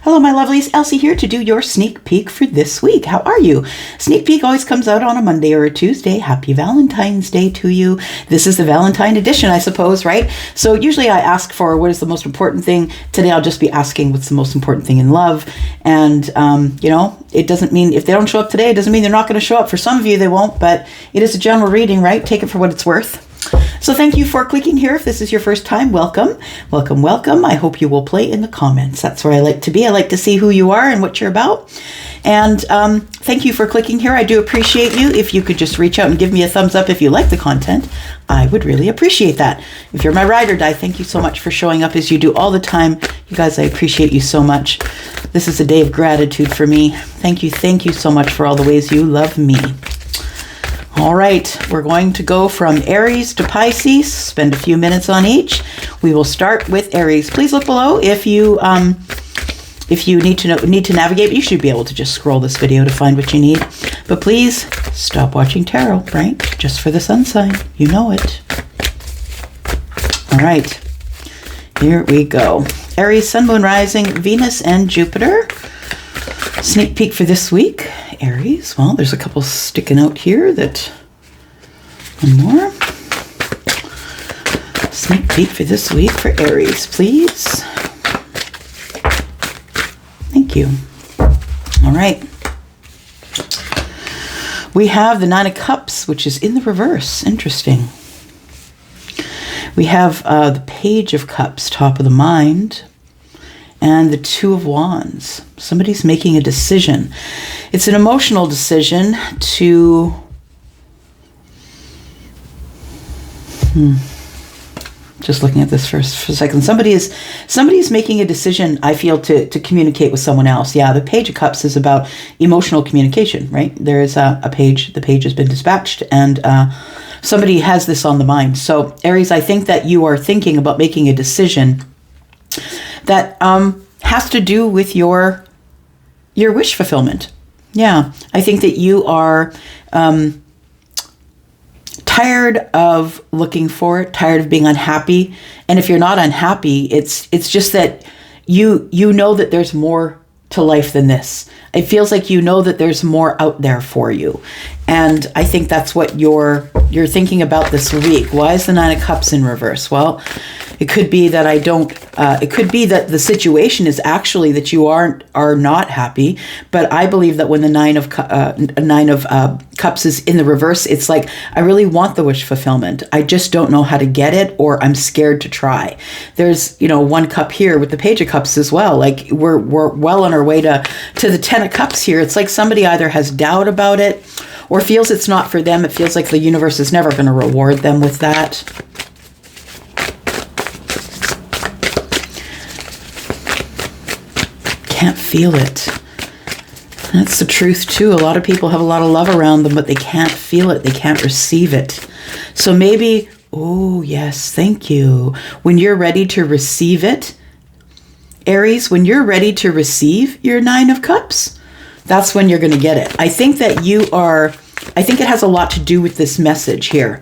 Hello, my lovelies. Elsie here to do your sneak peek for this week. How are you? Sneak peek always comes out on a Monday or a Tuesday. Happy Valentine's Day to you. This is the Valentine edition, I suppose, right? So usually I ask for what is the most important thing. Today I'll just be asking what's the most important thing in love. And, it doesn't mean if they don't show up today, it doesn't mean they're not going to show up. For some of you, they won't, but it is a general reading, right? Take it for what it's worth. So thank you for clicking here. If this is your first time, welcome, welcome, welcome. I hope you will play in the comments. That's where I like to be. I like to see who you are and what you're about. And thank you for clicking here. I do appreciate you. If you could just reach out and give me a thumbs up if you like the content, I would really appreciate that. If you're my ride or die, thank you so much for showing up as you do all the time. You guys, I appreciate you so much. This is a day of gratitude for me. Thank you so much for all the ways you love me. All right, we're going to go from Aries to Pisces, spend a few minutes on each. We will start with Aries. Please look below if you need to navigate. You should be able to just scroll this video to find what you need. But please stop watching tarot, right? Just for the sun sign. You know it. All right, here we go. Aries, Sun, Moon, Rising, Venus, and Jupiter. Sneak peek for this week. Aries, well, there's a couple sticking out here one more. Sneak peek for this week for Aries, please. Thank you. All right. We have the Nine of Cups, which is in the reverse. Interesting. We have the Page of Cups, top of the mind. And the Two of Wands. Somebody's making a decision. It's an emotional decision to... Just looking at this for a second. Somebody's making a decision, I feel, to communicate with someone else. Yeah, the Page of Cups is about emotional communication, right? There is a page. The page has been dispatched, and somebody has this on the mind. So, Aries, I think that you are thinking about making a decision that has to do with your wish fulfillment. Yeah, I think that you are tired of looking for it, tired of being unhappy. And if you're not unhappy, it's just that you know that there's more to life than this. It feels like you know that there's more out there for you. And I think that's what you're thinking about this week. Why is the Nine of Cups in reverse? Well, it could be that it could be that the situation is actually that you are not happy. But I believe that when the Nine of Cups is in the reverse, it's like, I really want the wish fulfillment. I just don't know how to get it, or I'm scared to try. There's, one cup here with the Page of Cups as well. Like we're well on our way to the Ten of Cups here. It's like somebody either has doubt about it or feels it's not for them. It feels like the universe is never going to reward them with that. Can't feel it. That's the truth too. A lot of people have a lot of love around them, but they can't feel it. They can't receive it. So maybe, oh yes, thank you. When you're ready to receive it, Aries, when you're ready to receive your Nine of Cups, that's when you're going to get it. I think that I think it has a lot to do with this message here.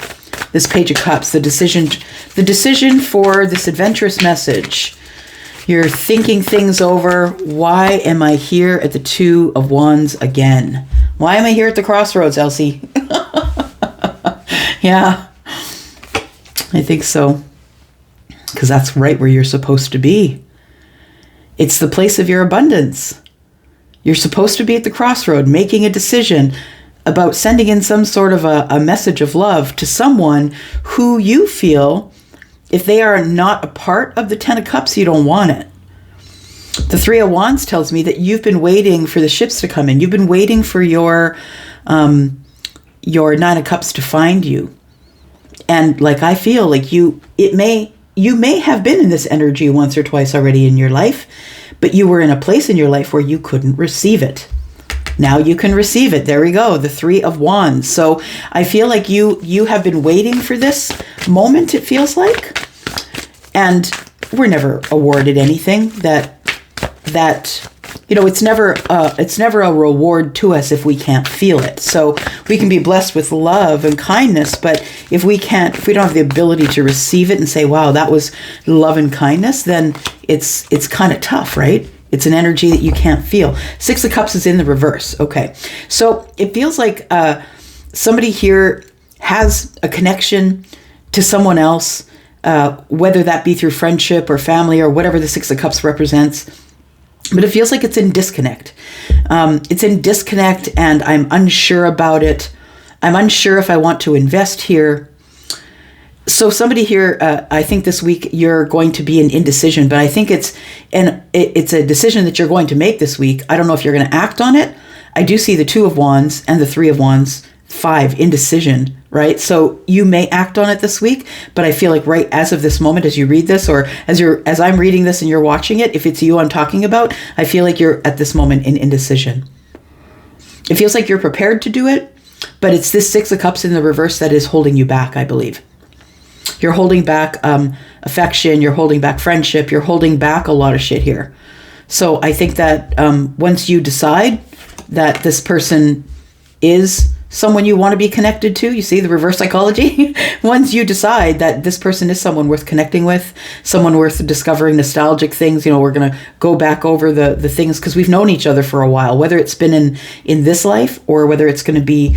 This Page of Cups, the decision for this adventurous message. You're thinking things over. Why am I here at the Two of Wands again? Why am I here at the crossroads, Elsie? Yeah, I think so. Because that's right where you're supposed to be. It's the place of your abundance. You're supposed to be at the crossroad, making a decision about sending in some sort of a message of love to someone who you feel, if they are not a part of the Ten of Cups, you don't want it. The Three of Wands tells me that you've been waiting for the ships to come in. You've been waiting for your Nine of Cups to find you. And like, I feel like you may have been in this energy once or twice already in your life, but you were in a place in your life where you couldn't receive it. Now you can receive it. There we go. The Three of Wands. So I feel like you have been waiting for this moment, it feels like. And we're never awarded anything that it's never a reward to us if we can't feel it. So we can be blessed with love and kindness, but if we don't have the ability to receive it and say, wow, that was love and kindness, then it's kind of tough, right? It's an energy that you can't feel. Six of Cups is in the reverse. Okay. So it feels like somebody here has a connection to someone else, whether that be through friendship or family or whatever the Six of Cups represents. But it feels like it's in disconnect. It's in disconnect, and I'm unsure about it. I'm unsure if I want to invest here. So somebody here, I think this week you're going to be in indecision, but I think it's a decision that you're going to make this week. I don't know if you're going to act on it. I do see the Two of Wands and the Three of Wands, 5, indecision, right? So you may act on it this week, but I feel like right as of this moment, as you read this, or as I'm reading this and you're watching it, if it's you I'm talking about, I feel like you're at this moment in indecision. It feels like you're prepared to do it, but it's this Six of Cups in the reverse that is holding you back, I believe. You're holding back affection, you're holding back friendship, you're holding back a lot of shit here. So I think that once you decide that this person is someone you want to be connected to, you see the reverse psychology? Once you decide that this person is someone worth connecting with, someone worth discovering nostalgic things, we're going to go back over the things because we've known each other for a while, whether it's been in this life or whether it's going to be,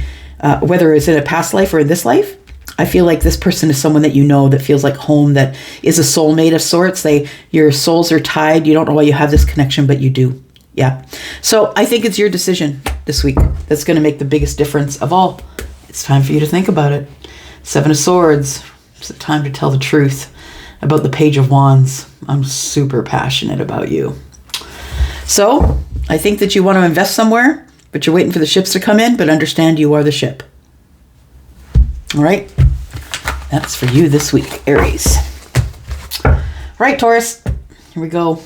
whether it's in a past life or in this life. I feel like this person is someone that you know that feels like home, that is a soulmate of sorts. Your souls are tied. You don't know why you have this connection, but you do. Yeah. So I think it's your decision this week that's going to make the biggest difference of all. It's time for you to think about it. 7 of Swords. It's the time to tell the truth about the Page of Wands. I'm super passionate about you. So I think that you want to invest somewhere, but you're waiting for the ships to come in, but understand you are the ship. All right. That's for you this week, Aries. All right, Taurus. Here we go.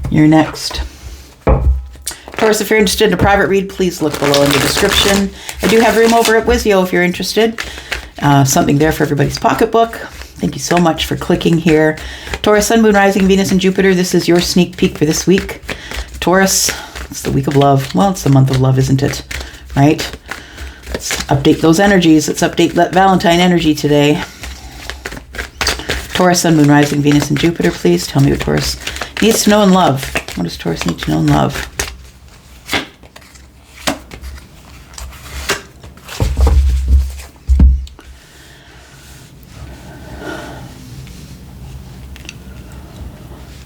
You're next. Taurus, if you're interested in a private read, please look below in the description. I do have room over at Wizio if you're interested. Something there for everybody's pocketbook. Thank you so much for clicking here. Taurus, Sun, Moon, Rising, Venus, and Jupiter. This is your sneak peek for this week. Taurus, it's the week of love. Well, it's the month of love, isn't it? Right? Let's update those energies. Let's update that Valentine energy today. Taurus, Sun, Moon, Rising, Venus, and Jupiter, please. Tell me what Taurus needs to know in love. What does Taurus need to know in love?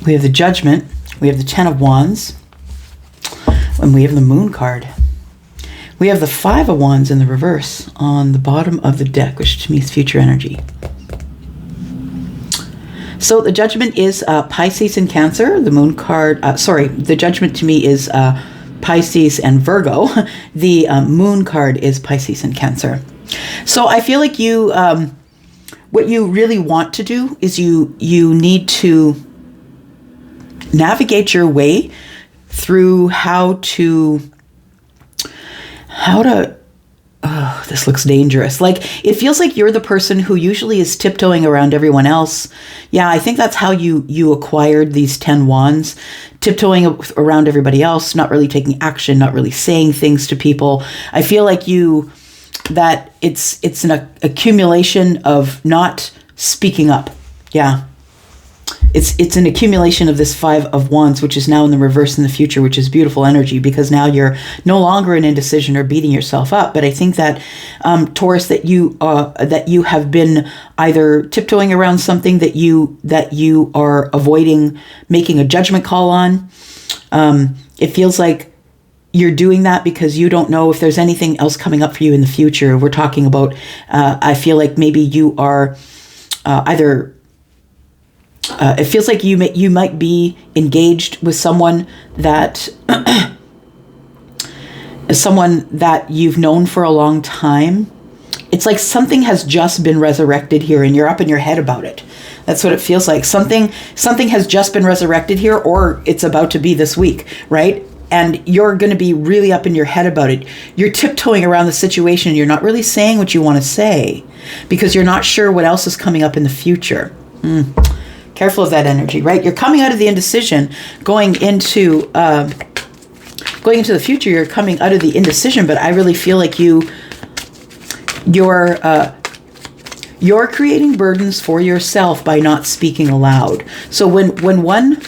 We have the Judgment, we have the 10 of Wands, and we have the Moon card. We have the 5 of Wands in the reverse on the bottom of the deck, which to me is future energy. So the Judgment is Pisces and Cancer. The Moon card, the Judgment to me is Pisces and Virgo. The Moon card is Pisces and Cancer. So I feel like you, what you really want to do is you need to navigate your way through how to, this looks dangerous. Like, it feels like you're the person who usually is tiptoeing around everyone else. Yeah, I think that's how you acquired these 10 wands, tiptoeing around everybody else, not really taking action, not really saying things to people. I feel like that it's an accumulation of not speaking up. Yeah. It's an accumulation of this 5 of Wands, which is now in the reverse in the future, which is beautiful energy because now you're no longer in indecision or beating yourself up. But I think that Taurus, that you have been either tiptoeing around something that you are avoiding making a judgment call on. It feels like you're doing that because you don't know if there's anything else coming up for you in the future. We're talking about. I feel like maybe you are either. It feels like you might be engaged with someone that you've known for a long time. It's like something has just been resurrected here, and you're up in your head about it. That's what it feels like. Something has just been resurrected here, or it's about to be this week, right? And you're going to be really up in your head about it. You're tiptoeing around the situation. You're not really saying what you want to say because you're not sure what else is coming up in the future. Careful of that energy, right? You're coming out of the indecision, going into the future. You're coming out of the indecision, but I really feel like you're creating burdens for yourself by not speaking aloud. So when one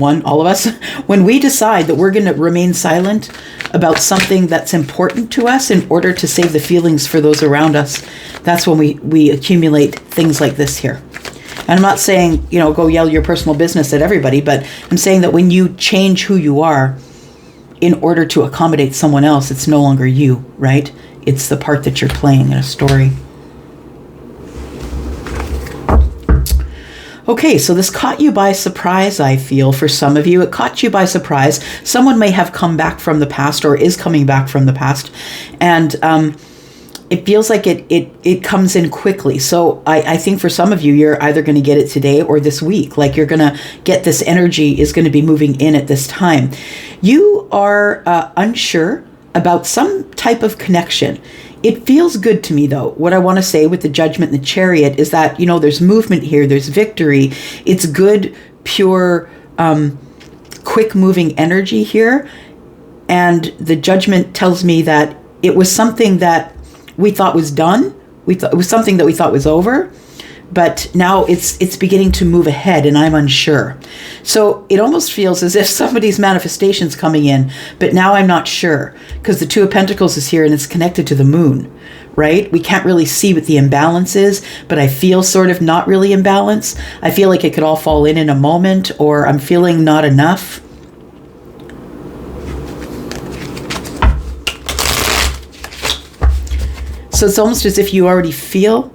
all of us, when we decide that we're going to remain silent about something that's important to us in order to save the feelings for those around us, that's when we accumulate things like this here. And I'm not saying, go yell your personal business at everybody, but I'm saying that when you change who you are in order to accommodate someone else, it's no longer you, right? It's the part that you're playing in a story. Okay, so this caught you by surprise, I feel, for some of you. It caught you by surprise. Someone may have come back from the past or is coming back from the past. And it feels like it comes in quickly. So I think for some of you, you're either going to get it today or this week. Like you're going to get this energy is going to be moving in at this time. You are unsure about some type of connection. It feels good to me, though. What I want to say with the Judgment and the Chariot is that, there's movement here. There's victory. It's good, pure, quick moving energy here. And the Judgment tells me that it was something that we thought was done. It was something that we thought was over. But now it's beginning to move ahead, and I'm unsure. So it almost feels as if somebody's manifestation's coming in, but now I'm not sure, because the Two of Pentacles is here and it's connected to the moon, right? We can't really see what the imbalance is, but I feel sort of not really in balance. I feel like it could all fall in a moment, or I'm feeling not enough. So it's almost as if you already feel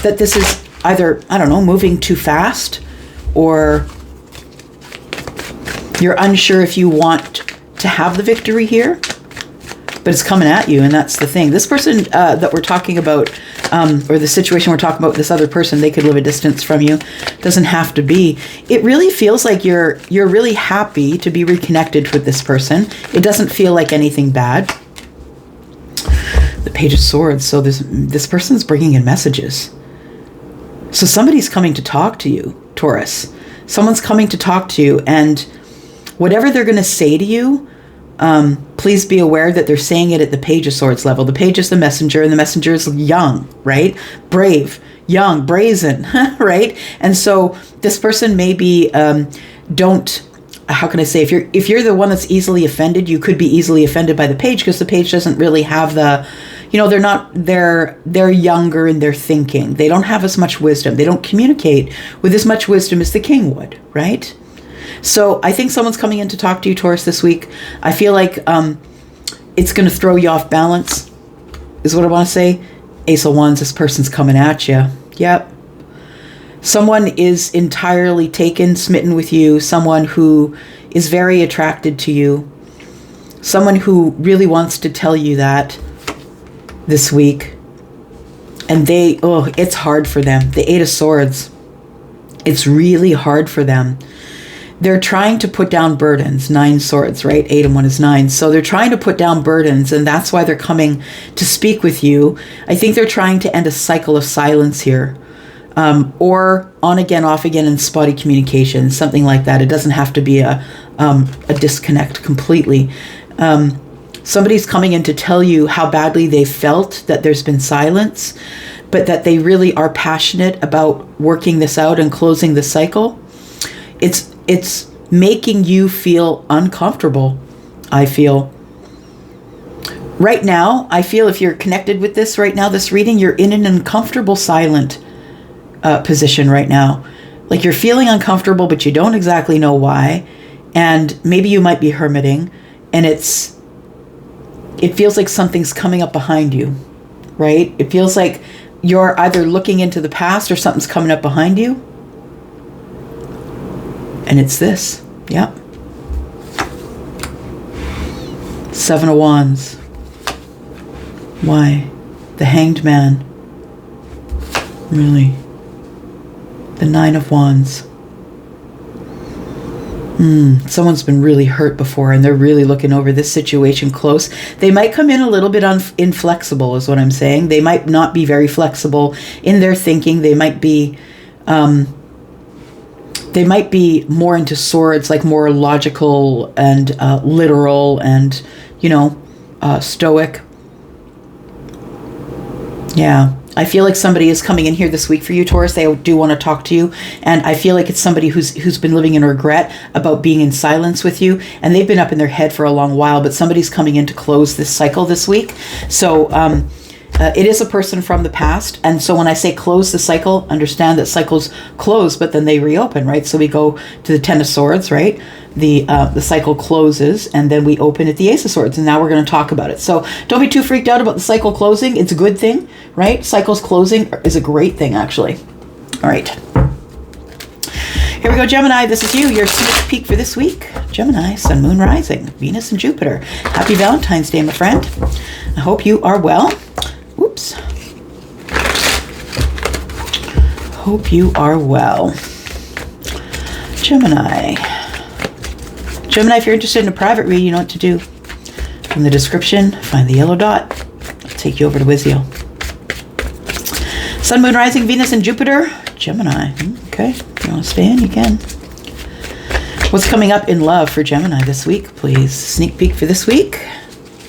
that this is either, I don't know, moving too fast, or you're unsure if you want to have the victory here, but it's coming at you, and that's the thing. This person that we're talking about, or the situation we're talking about with this other person, they could live a distance from you. Doesn't have to be. It really feels like you're really happy to be reconnected with this person. It doesn't feel like anything bad. The Page of Swords. So this person's bringing in messages. So somebody's coming to talk to you, Taurus. Someone's coming to talk to you, and whatever they're going to say to you, please be aware that they're saying it at the Page of Swords level. The Page is the messenger, and the messenger is young, right? Brave, young, brazen, right? And so this person may be, how can I say, if you're the one that's easily offended, you could be easily offended by the Page, because the Page doesn't really have the, they're younger in their thinking. They don't have as much wisdom. They don't communicate with as much wisdom as the King would, right? So I think someone's coming in to talk to you, Taurus, this week. I feel like it's going to throw you off balance, is what I want to say. Ace of Wands, this person's coming at you. Yep. Someone is entirely taken, smitten with you. Someone who is very attracted to you. Someone who really wants to tell you that this week. And it's hard for them. The Eight of Swords. It's really hard for them. They're trying to put down burdens. 9 swords, right? 8 and 1 is 9. So they're trying to put down burdens, and that's why they're coming to speak with you. I think they're trying to end a cycle of silence here. Or on again, off again, and spotty communication, something like that. It doesn't have to be a disconnect completely. Somebody's coming in to tell you how badly they felt that there's been silence, but that they really are passionate about working this out and closing the cycle. It's making you feel uncomfortable, I feel. Right now, I feel if you're connected with this right now, this reading, you're in an uncomfortable silent position right now. Like you're feeling uncomfortable, but you don't exactly know why. And maybe you might be hermiting, and it feels like something's coming up behind you, right? It feels like you're either looking into the past or something's coming up behind you. And it's this. Yep. 7 of Wands. Why? The Hanged Man. Really? The 9 of Wands. Someone's been really hurt before, and they're really looking over this situation close. They might come in a little bit inflexible, is what I'm saying. They might not be very flexible in their thinking. They might be more into swords, like more logical and literal and, stoic. Yeah. I feel like somebody is coming in here this week for you, Taurus. They do want to talk to you. And I feel like it's somebody who's been living in regret about being in silence with you. And they've been up in their head for a long while, but somebody's coming in to close this cycle this week. So it is a person from the past. And so when I say close the cycle, understand that cycles close, but then they reopen, right? So we go to the Ten of Swords, right? The cycle closes, and then we open at the Ace of Swords, and now we're going to talk about it. So don't be too freaked out about the cycle closing. It's a good thing, right? Cycles closing is a great thing, actually. All right. Here we go, Gemini. This is you, your sneak peek for this week. Gemini, Sun, Moon, Rising, Venus, and Jupiter. Happy Valentine's Day, my friend. I hope you are well. Whoops. Hope you are well. Gemini. Gemini, if you're interested in a private read, you know what to do. From the description, find the yellow dot. I'll take you over to Wizio. Sun, Moon, Rising, Venus, and Jupiter. Gemini. Okay. If you want to stay in, you can. What's coming up in love for Gemini this week, please? Sneak peek for this week.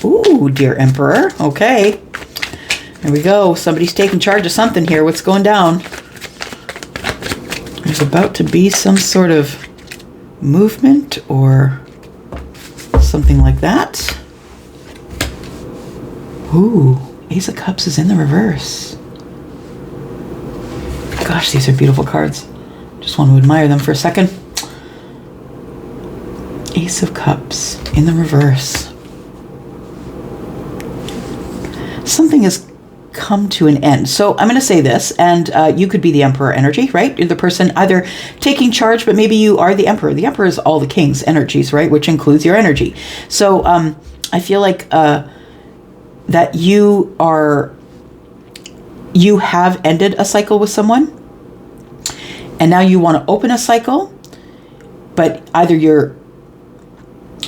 Ooh, dear Emperor. Okay. There we go. Somebody's taking charge of something here. What's going down? There's about to be some sort of movement or something like that. Ooh, Ace of Cups is in the reverse. Gosh, these are beautiful cards. Just want to admire them for a second. Ace of Cups in the reverse. Something has come to an end. So I'm going to say this, and you could be the Emperor energy, right? You're the person either taking charge, but maybe you are the Emperor. The Emperor is all the king's energies, right? Which includes your energy. So I feel like that you have ended a cycle with someone, and now you want to open a cycle, but either you're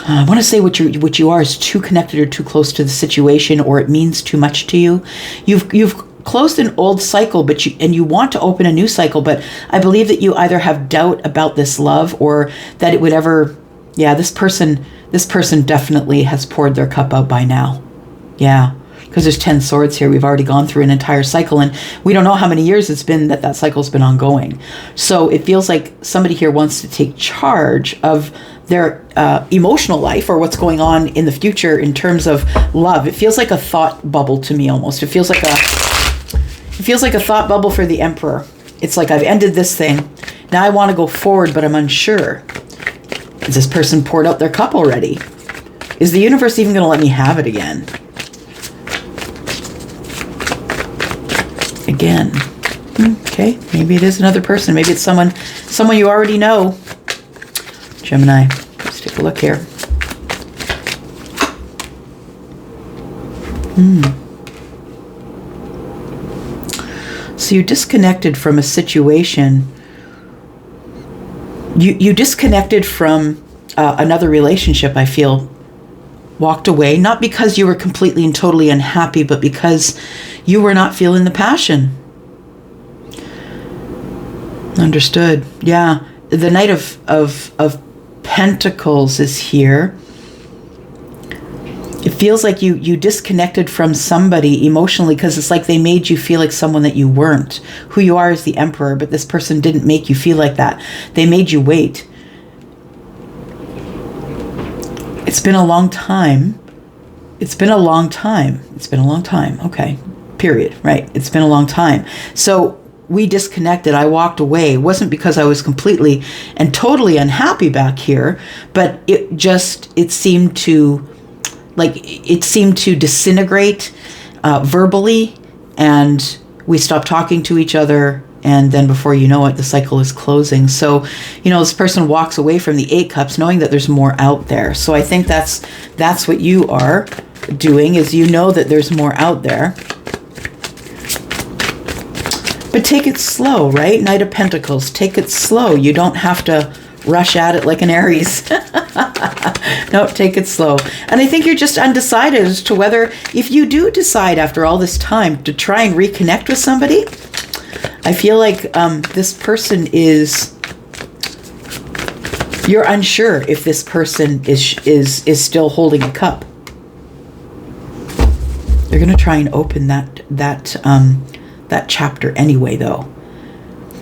I want to say what you are is too connected or too close to the situation, or it means too much to you. You've closed an old cycle, but you want to open a new cycle, but I believe that you either have doubt about this love, or that it would ever. Yeah, this person definitely has poured their cup out by now. Yeah, because there's 10 swords here. We've already gone through an entire cycle, and we don't know how many years it's been that cycle's been ongoing. So it feels like somebody here wants to take charge of their emotional life, or what's going on in the future in terms of love. It feels like a thought bubble to me almost. It feels like a thought bubble for the Emperor. It's like, I've ended this thing. Now I want to go forward, but I'm unsure. Has this person poured out their cup already? Is the universe even going to let me have it again? Again. Okay, maybe it is another person. Maybe it's someone you already know. Gemini, let's take a look here. So you disconnected from a situation. You disconnected from another relationship, I feel. Walked away, not because you were completely and totally unhappy, but because you were not feeling the passion. Understood. Yeah. The Knight of Pentacles is here. It feels like you disconnected from somebody emotionally, because it's like they made you feel like someone that you weren't. Who you are is the Emperor, but this person didn't make you feel like that. They made you wait. It's been a long time. It's been a long time. It's been a long time. Okay. Period. Right. It's been a long time. So we disconnected. I walked away. It wasn't because I was completely and totally unhappy back here, but it seemed to disintegrate verbally, and we stopped talking to each other. And then before you know it, the cycle is closing. So, this person walks away from the 8 cups knowing that there's more out there. So I think that's what you are doing, is that there's more out there. But take it slow, right? Knight of Pentacles, take it slow. You don't have to rush at it like an Aries. No, take it slow. And I think you're just undecided as to whether, if you do decide after all this time to try and reconnect with somebody, I feel like this person you're unsure if this person is still holding a cup. They're going to try and open the that chapter anyway, though.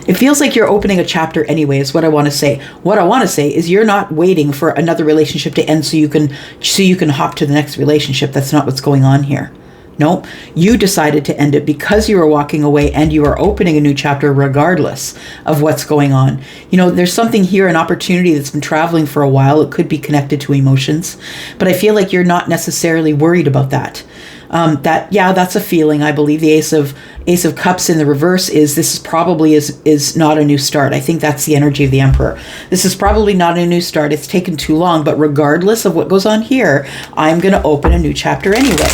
It feels like you're opening a chapter anyway, is what I want to say. What I want to say is you're not waiting for another relationship to end so you can hop to the next relationship. That's not what's going on here. No, you decided to end it because you are walking away, and you are opening a new chapter regardless of what's going on. You know, there's something here, an opportunity that's been traveling for a while. It could be connected to emotions, but I feel like you're not necessarily worried about that. That's a feeling. I believe the Ace of Cups in the reverse this probably is not a new start. I think that's the energy of the Emperor. This is probably not a new start. It's taken too long, but regardless of what goes on here, I'm going to open a new chapter anyway.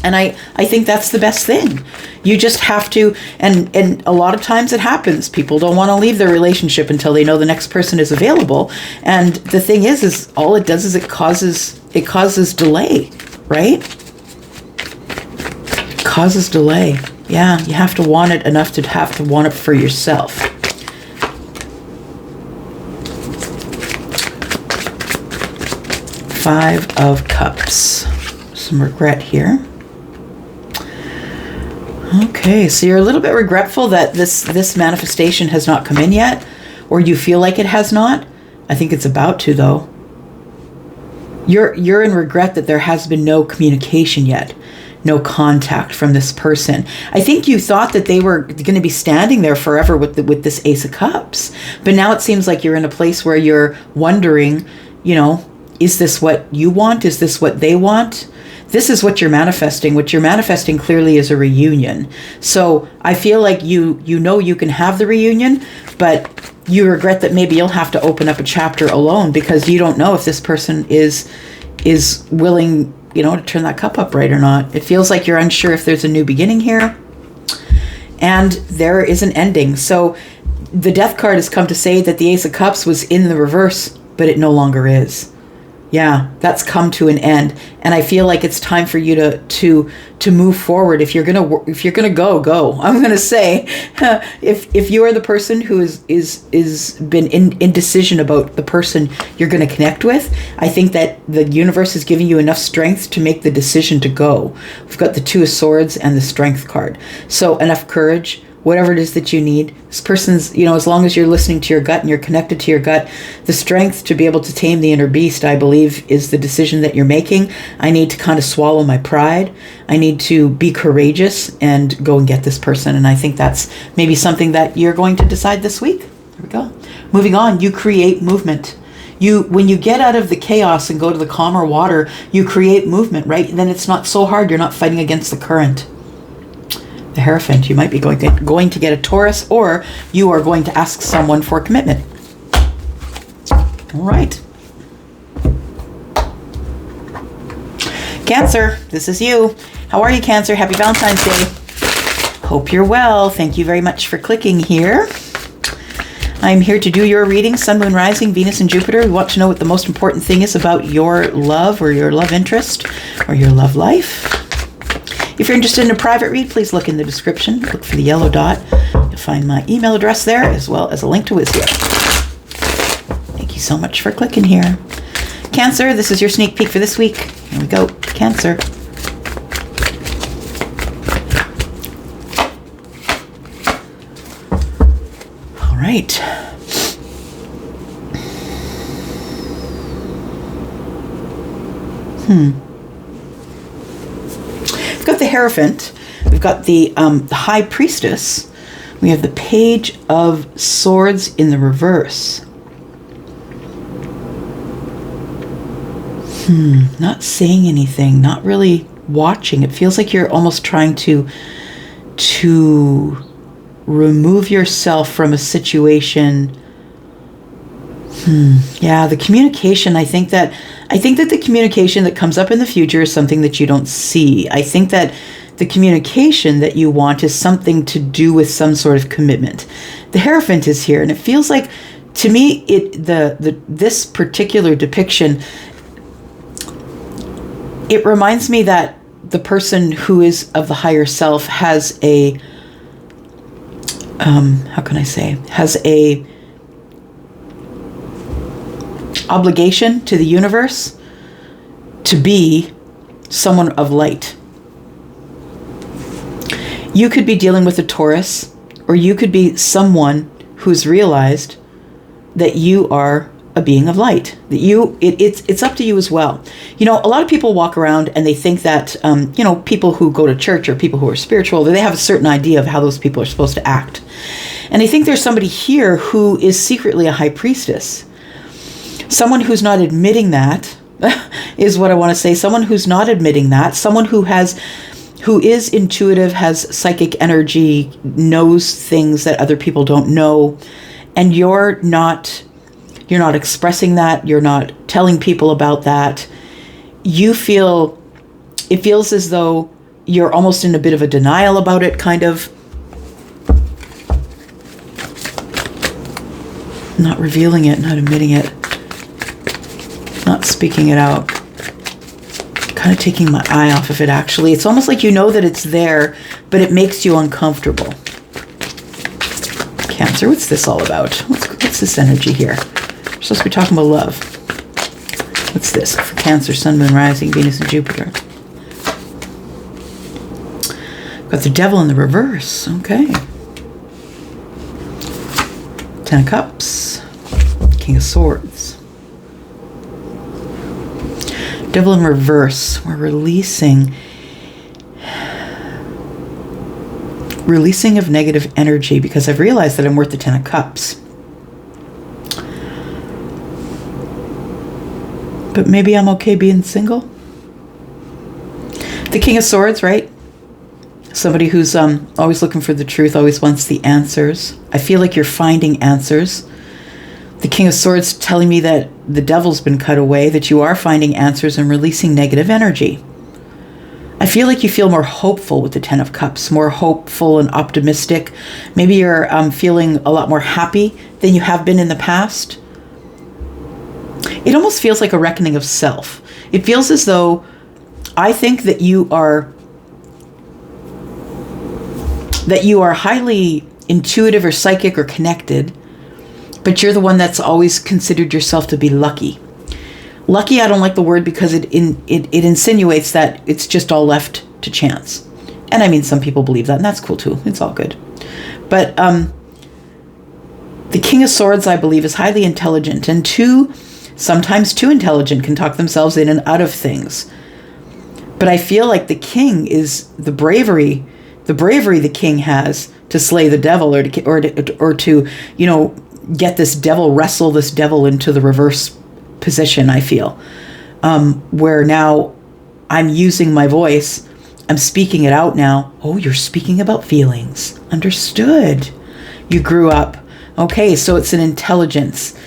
And I think that's the best thing. You just have to, and a lot of times it happens. People don't want to leave their relationship until they know the next person is available. And the thing is all it does is it causes delay, right? Causes delay. Yeah, you have to want it enough to have to want it for yourself. Five of Cups. Some regret here. Okay, so you're a little bit regretful that this manifestation has not come in yet, or you feel like it has not. I think it's about to, though. You're in regret that there has been no communication yet, no contact from this person. I think you thought that they were going to be standing there forever with this Ace of Cups, but now it seems like you're in a place where you're wondering, you know, is this what you want? Is this what they want? This is what you're manifesting. What you're manifesting clearly is a reunion. So I feel like you know you can have the reunion, but you regret that maybe you'll have to open up a chapter alone because you don't know if this person is willing, you know, to turn that cup up right or not. It feels like you're unsure if there's a new beginning here, and there is an ending. So the Death card has come to say that the Ace of Cups was in the reverse, but it no longer is. Yeah, that's come to an end, and I feel like it's time for you to move forward. If you're gonna go. I'm gonna say, if you are the person who is been in indecision about the person you're gonna connect with, I think that the universe is giving you enough strength to make the decision to go. We've got the Two of Swords and the Strength card, so enough courage. Whatever it is that you need, this person's, you know, as long as you're listening to your gut and you're connected to your gut, the strength to be able to tame the inner beast, I believe, is the decision that you're making. I need to kind of swallow my pride. I need to be courageous and go and get this person. And I think that's maybe something that you're going to decide this week. There we go. Moving on, you create movement. When you get out of the chaos and go to the calmer water, you create movement, right? And then it's not so hard. You're not fighting against the current. The Hierophant, you might be going to get a Taurus, or you are going to ask someone for commitment. All right. Cancer, this is you. How are you, Cancer? Happy Valentine's Day. Hope you're well. Thank you very much for clicking here. I'm here to do your reading, Sun, Moon, Rising, Venus, and Jupiter. We want to know what the most important thing is about your love or your love interest or your love life. If you're interested in a private read, please look in the description. Look for the yellow dot. You'll find my email address there, as well as a link to Wisdom. Thank you so much for clicking here. Cancer, this is your sneak peek for this week. Here we go. Cancer. All right. Got the Hierophant, we've got the High Priestess, we have the Page of Swords in the reverse. Not saying anything, not really watching. It feels like you're almost trying to remove yourself from a situation. Yeah, the communication, I think that the communication that comes up in the future is something that you don't see. I think that the communication that you want is something to do with some sort of commitment. The Hierophant is here, and it feels like, to me, this particular depiction, it reminds me that the person who is of the higher self has a, has a obligation to the universe to be someone of light. You could be dealing with a Taurus, or you could be someone who's realized that you are a being of light. That it's up to you as well. You know, a lot of people walk around and they think that, you know, people who go to church or people who are spiritual, they have a certain idea of how those people are supposed to act. And I think there's somebody here who is secretly a high priestess. Someone who's not admitting that is what I want to say. Someone who's not admitting that. Someone who is intuitive, has psychic energy, knows things that other people don't know. And you're not expressing that. You're not telling people about that. It feels as though you're almost in a bit of a denial about it, kind of. Not revealing it, not admitting it, not speaking it out. Kind of taking my eye off of it, actually. It's almost like you know that it's there, but it makes you uncomfortable. Cancer, what's this all about? What's this energy here? We're supposed to be talking about love. What's this? For Cancer, Sun, Moon, Rising, Venus, and Jupiter. Got the Devil in the reverse. Okay. Ten of Cups. King of Swords. Devil in reverse. We're releasing of negative energy, because I've realized that I'm worth the Ten of Cups. But maybe I'm okay being single. The King of Swords, right? Somebody who's always looking for the truth, always wants the answers. I feel like you're finding answers. The King of Swords telling me that the devil's been cut away, that you are finding answers and releasing negative energy. I feel like you feel more hopeful with the Ten of Cups, more hopeful and optimistic. Maybe you're feeling a lot more happy than you have been in the past. It almost feels like a reckoning of self. It feels as though I think that you are highly intuitive or psychic or connected, but you're the one that's always considered yourself to be lucky. Lucky, I don't like the word because it insinuates that it's just all left to chance. And I mean, some people believe that, and that's cool too. It's all good. But the King of Swords, I believe, is highly intelligent, and sometimes too intelligent, can talk themselves in and out of things. But I feel like the king is the bravery the king has to slay the devil, or to you know, get this devil, wrestle this devil into the reverse position. I feel where now I'm using my voice, I'm speaking it out now. Oh, you're speaking about feelings. Understood. You grew up. Okay, so it's an intelligence.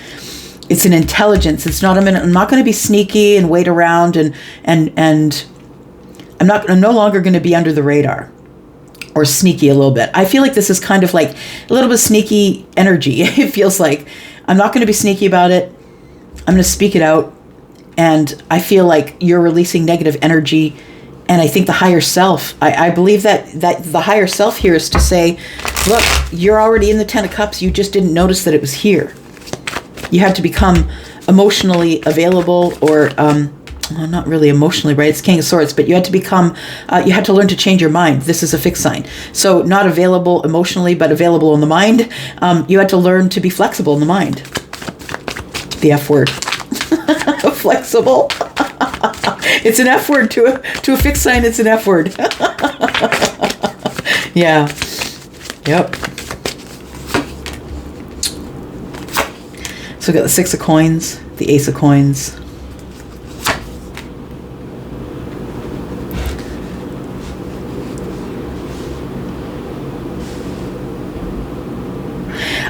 It's an intelligence. It's not I'm not going to be sneaky and wait around and I'm no longer going to be under the radar or sneaky a little bit. I feel like this is kind of like a little bit sneaky energy. It feels like I'm not going to be sneaky about it. I'm going to speak it out. And I feel like you're releasing negative energy. And I think the higher self, I believe that the higher self here is to say, look, you're already in the Ten of Cups. You just didn't notice that it was here. You had to become emotionally available, or well, not really emotionally, right? It's King of Swords, but you had to become, you had to learn to change your mind. This is a fixed sign. So not available emotionally, but available in the mind. You had to learn to be flexible in the mind. The F word. Flexible. It's an F word to a fixed sign. It's an F word. Yeah. Yep. So we got the Six of Coins, the Ace of Coins.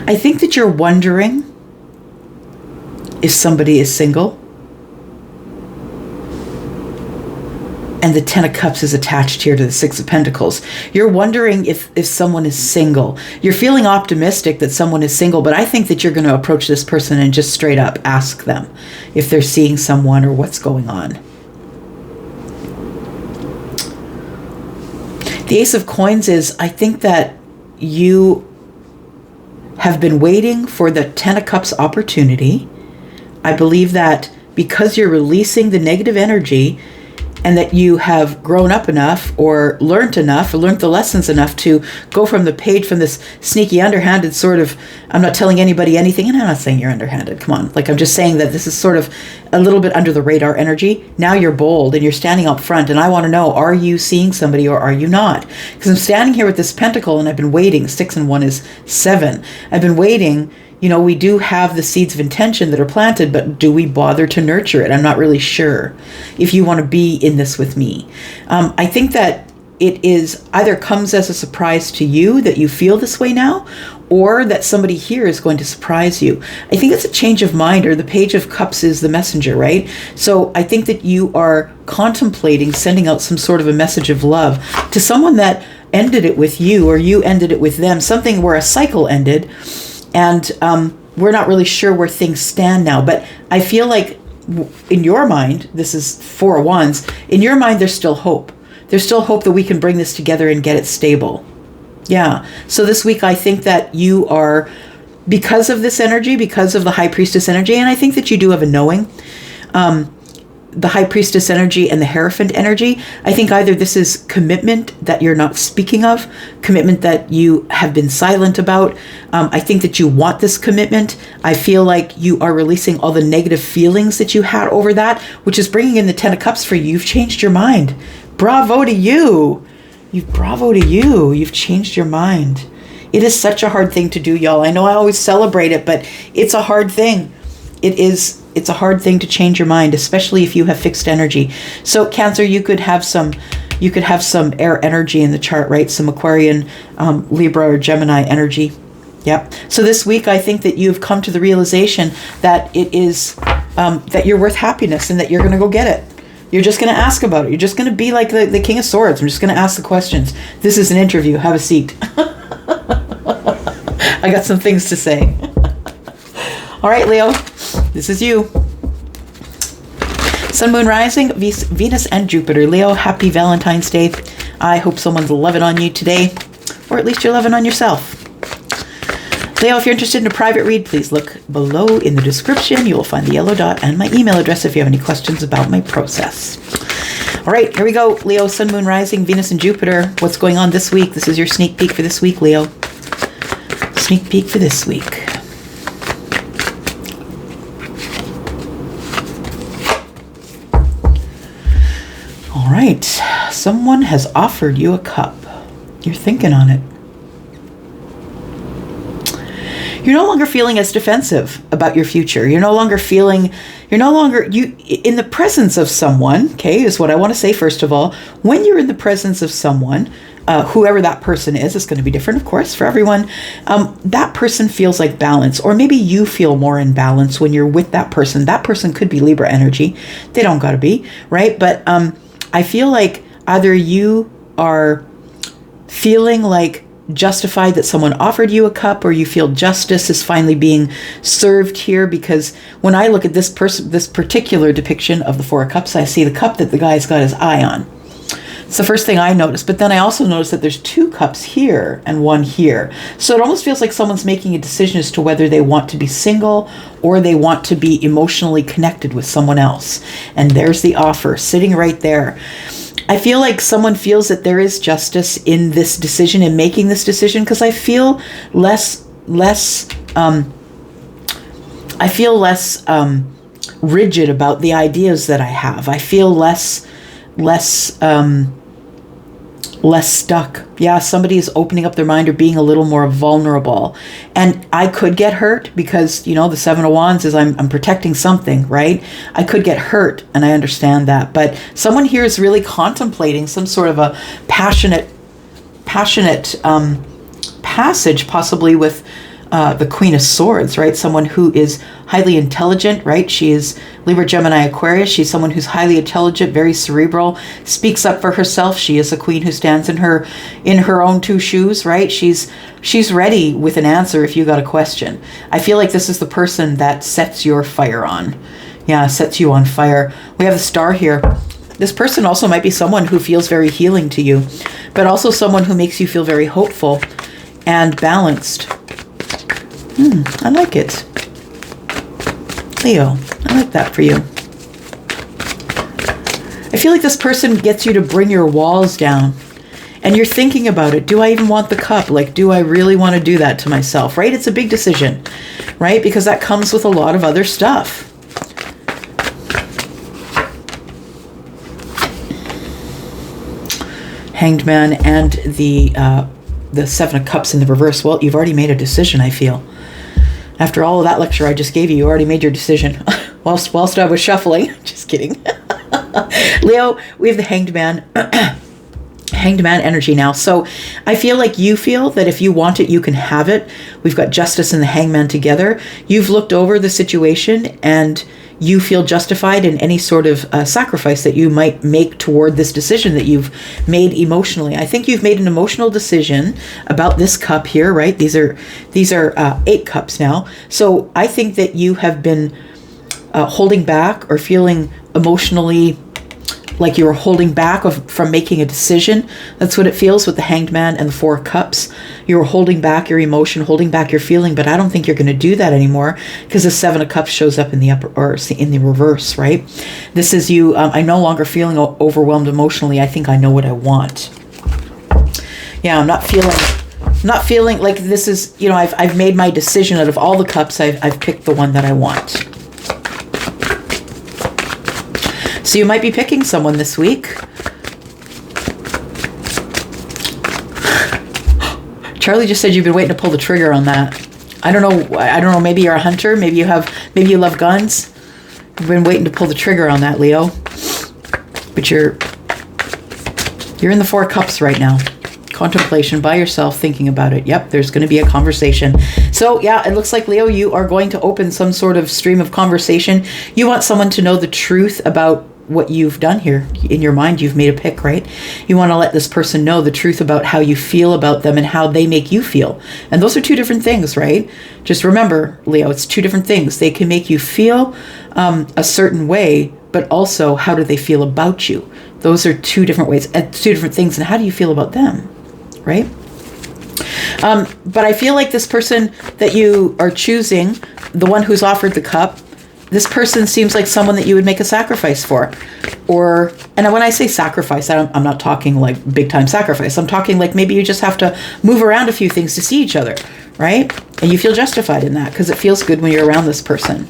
I think that you're wondering if somebody is single. And the Ten of Cups is attached here to the Six of Pentacles. You're wondering if someone is single. You're feeling optimistic that someone is single, but I think that you're going to approach this person and just straight up ask them if they're seeing someone or what's going on. The Ace of Coins is, I think that you have been waiting for the Ten of Cups opportunity. I believe that because you're releasing the negative energy, and that you have grown up enough or learned the lessons enough to go from the page, from this sneaky underhanded sort of, I'm not telling anybody anything, and I'm not saying you're underhanded, come on, like I'm just saying that this is sort of a little bit under the radar energy. Now you're bold and you're standing up front, and I want to know, are you seeing somebody or are you not? Because I'm standing here with this pentacle and I've been waiting. 6 and 1 is 7. I've been waiting. You know, we do have the seeds of intention that are planted, but do we bother to nurture it? I'm not really sure if you want to be in this with me. I think that it is either comes as a surprise to you that you feel this way now, or that somebody here is going to surprise you. I think it's a change of mind, or the Page of Cups is the messenger, right? So I think that you are contemplating sending out some sort of a message of love to someone that ended it with you, or you ended it with them, something where a cycle ended. And we're not really sure where things stand now. But I feel like in your mind, this is 4 of Wands, in your mind, there's still hope. There's still hope that we can bring this together and get it stable. Yeah. So this week, I think that you are, because of this energy, because of the High Priestess energy, and I think that you do have a knowing, the High Priestess energy and the Hierophant energy, I think either this is commitment that you're not speaking of, commitment that you have been silent about. I think that you want this commitment. I feel like you are releasing all the negative feelings that you had over that, which is bringing in the 10 of Cups for you. You've changed your mind. Bravo to you. Bravo to you. You've changed your mind. It is such a hard thing to do, y'all. I know I always celebrate it, but it's a hard thing. It's a hard thing to change your mind, especially if you have fixed energy. So Cancer, you could have some air energy in the chart, right? Some Aquarian, Libra or Gemini energy. Yep. So this week, I think that you've come to the realization that it is, that you're worth happiness and that you're going to go get it. You're just going to ask about it. You're just going to be like the King of Swords. I'm just going to ask the questions. This is an interview. Have a seat. I got some things to say. All right, Leo, this is you. Sun, Moon, Rising, Venus, and Jupiter. Leo, happy Valentine's Day. I hope someone's loving on you today, or at least you're loving on yourself. Leo, if you're interested in a private read, please look below in the description. You will find the yellow dot and my email address if you have any questions about my process. All right, here we go. Leo, Sun, Moon, Rising, Venus, and Jupiter. What's going on this week? This is your sneak peek for this week, Leo. Sneak peek for this week. All right, someone has offered you a cup. You're thinking on it. You're no longer feeling as defensive about your future. You're no longer in the presence of someone, okay, is what I want to say first of all. When you're in the presence of someone, whoever that person is, it's going to be different, of course, for everyone. That person feels like balance, or maybe you feel more in balance when you're with that person. That person could be Libra energy. They don't got to be, right? But I feel like either you are feeling like justified that someone offered you a cup, or you feel justice is finally being served here, because when I look at this particular depiction of the 4 of Cups, I see the cup that the guy's got his eye on. It's the first thing I noticed, but then I also noticed that there's 2 cups here and 1 here. So it almost feels like someone's making a decision as to whether they want to be single or they want to be emotionally connected with someone else. And there's the offer sitting right there. I feel like someone feels that there is justice in this decision, in making this decision, because I feel less rigid about the ideas that I have. I feel less stuck. Yeah, somebody is opening up their mind or being a little more vulnerable. And I could get hurt because, the 7 of Wands is I'm protecting something, right? I could get hurt, and I understand that. But someone here is really contemplating some sort of a passionate passage, possibly with the Queen of Swords, right? Someone who is highly intelligent, right? She is Libra, Gemini, Aquarius. She's someone who's highly intelligent, very cerebral, speaks up for herself. She is a queen who stands in her own 2 shoes, right? She's ready with an answer if you got a question. I feel like this is the person that sets your fire on. Yeah, sets you on fire. We have the star here. This person also might be someone who feels very healing to you, but also someone who makes you feel very hopeful and balanced. I like it. Leo, I like that for you. I feel like this person gets you to bring your walls down. And you're thinking about it. Do I even want the cup? Like, do I really want to do that to myself, right? It's a big decision, right? Because that comes with a lot of other stuff. Hanged Man and the Seven of Cups in the reverse. Well, you've already made a decision, I feel. After all of that lecture I just gave you, you already made your decision. whilst I was shuffling. Just kidding. Leo, we have the Hanged Man. Hanged Man energy now. So I feel like you feel that if you want it, you can have it. We've got Justice and the Hangman together. You've looked over the situation and you feel justified in any sort of sacrifice that you might make toward this decision that you've made emotionally. I think you've made an emotional decision about this cup here, right? These are 8 cups now. So I think that you have been holding back or feeling emotionally like you were holding back from making a decision. That's what it feels with the Hanged Man and the 4 cups. You were holding back your emotion, holding back your feeling, but I don't think you're going to do that anymore because the 7 of Cups shows up in the upper or in the reverse, right? This is you. I'm no longer feeling overwhelmed emotionally. I think I know what I want. Yeah, I'm not feeling like this is, I've made my decision out of all the cups. I've picked the one that I want. So you might be picking someone this week. Charlie just said you've been waiting to pull the trigger on that. I don't know. Maybe you're a hunter. Maybe you love guns. You've been waiting to pull the trigger on that, Leo. But you're in the 4 cups right now. Contemplation by yourself, thinking about it. Yep, there's going to be a conversation. So yeah, it looks like, Leo, you are going to open some sort of stream of conversation. You want someone to know the truth about what you've done here. In your mind, you've made a pick, right? You want to let this person know the truth about how you feel about them and how they make you feel. And those are 2 different things, right? Just remember, Leo, it's 2 different things. They can make you feel a certain way, but also how do they feel about you? Those are 2 different ways, 2 different things. And how do you feel about them, right? But I feel like this person that you are choosing, the one who's offered the cup, this person seems like someone that you would make a sacrifice for. And when I say sacrifice, I'm not talking like big time sacrifice. I'm talking like maybe you just have to move around a few things to see each other, right? And you feel justified in that because it feels good when you're around this person.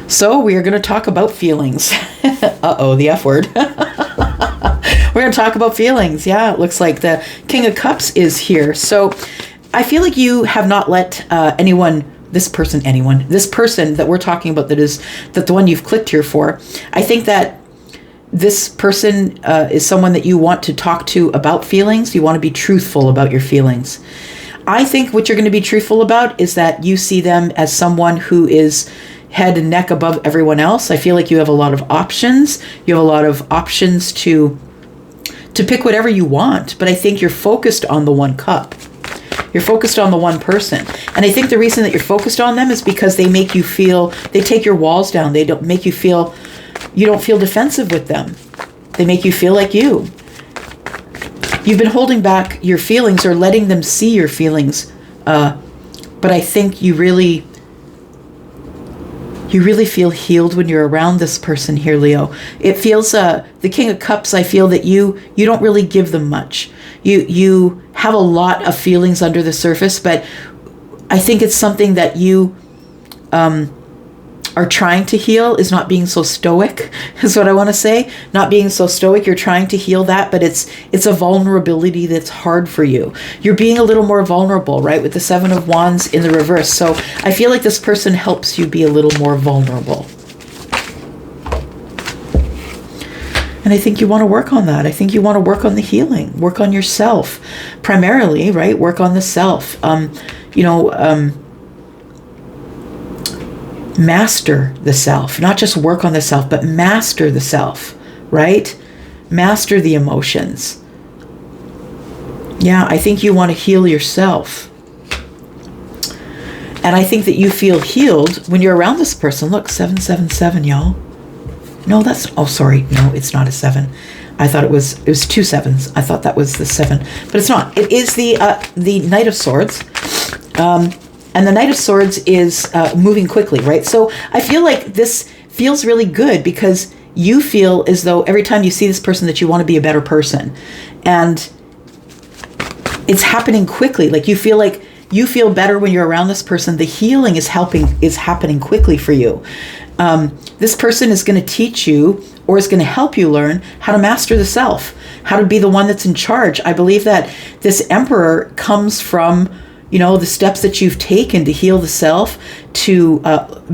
So we are going to talk about feelings. Uh-oh, the F word. We're going to talk about feelings. Yeah, it looks like the King of Cups is here. So I feel like you have not let this person that we're talking about, that the one you've clicked here for. I think that this person is someone that you want to talk to about feelings. You want to be truthful about your feelings. I think what you're going to be truthful about is that you see them as someone who is head and neck above everyone else. I feel like you have a lot of options. You have a lot of options to pick whatever you want, but I think you're focused on the 1 cup. You're focused on the one person. And I think the reason that you're focused on them is because they make you feel, they take your walls down. They don't make you feel, you don't feel defensive with them. They make you feel like you. You've been holding back your feelings or letting them see your feelings. But I think you really feel healed when you're around this person here, Leo. It feels, the King of Cups, I feel that you don't really give them much. You have a lot of feelings under the surface, but I think it's something that you are trying to heal, is not being so stoic, is what I want to say. Not being so stoic, you're trying to heal that, but it's a vulnerability that's hard for you. You're being a little more vulnerable, right, with the 7 of Wands in the reverse. So I feel like this person helps you be a little more vulnerable. And I think you want to work on that. I think you want to work on the healing, work on yourself primarily, right? Work on the self. Master the self, not just work on the self, but master the self, right? Master the emotions. Yeah, I think you want to heal yourself. And I think that you feel healed when you're around this person. Look, 777, y'all. No, sorry. No, it's not a 7. I thought it was 2 7s. I thought that was the 7, but it's not. It is the Knight of Swords. And the Knight of Swords is moving quickly, right? So I feel like this feels really good because you feel as though every time you see this person that you want to be a better person. And it's happening quickly. Like you feel better when you're around this person. The healing is happening quickly for you. This person is going to teach you, or is going to help you learn how to master the self, how to be the one that's in charge. I believe that this Emperor comes from, the steps that you've taken to heal the self, to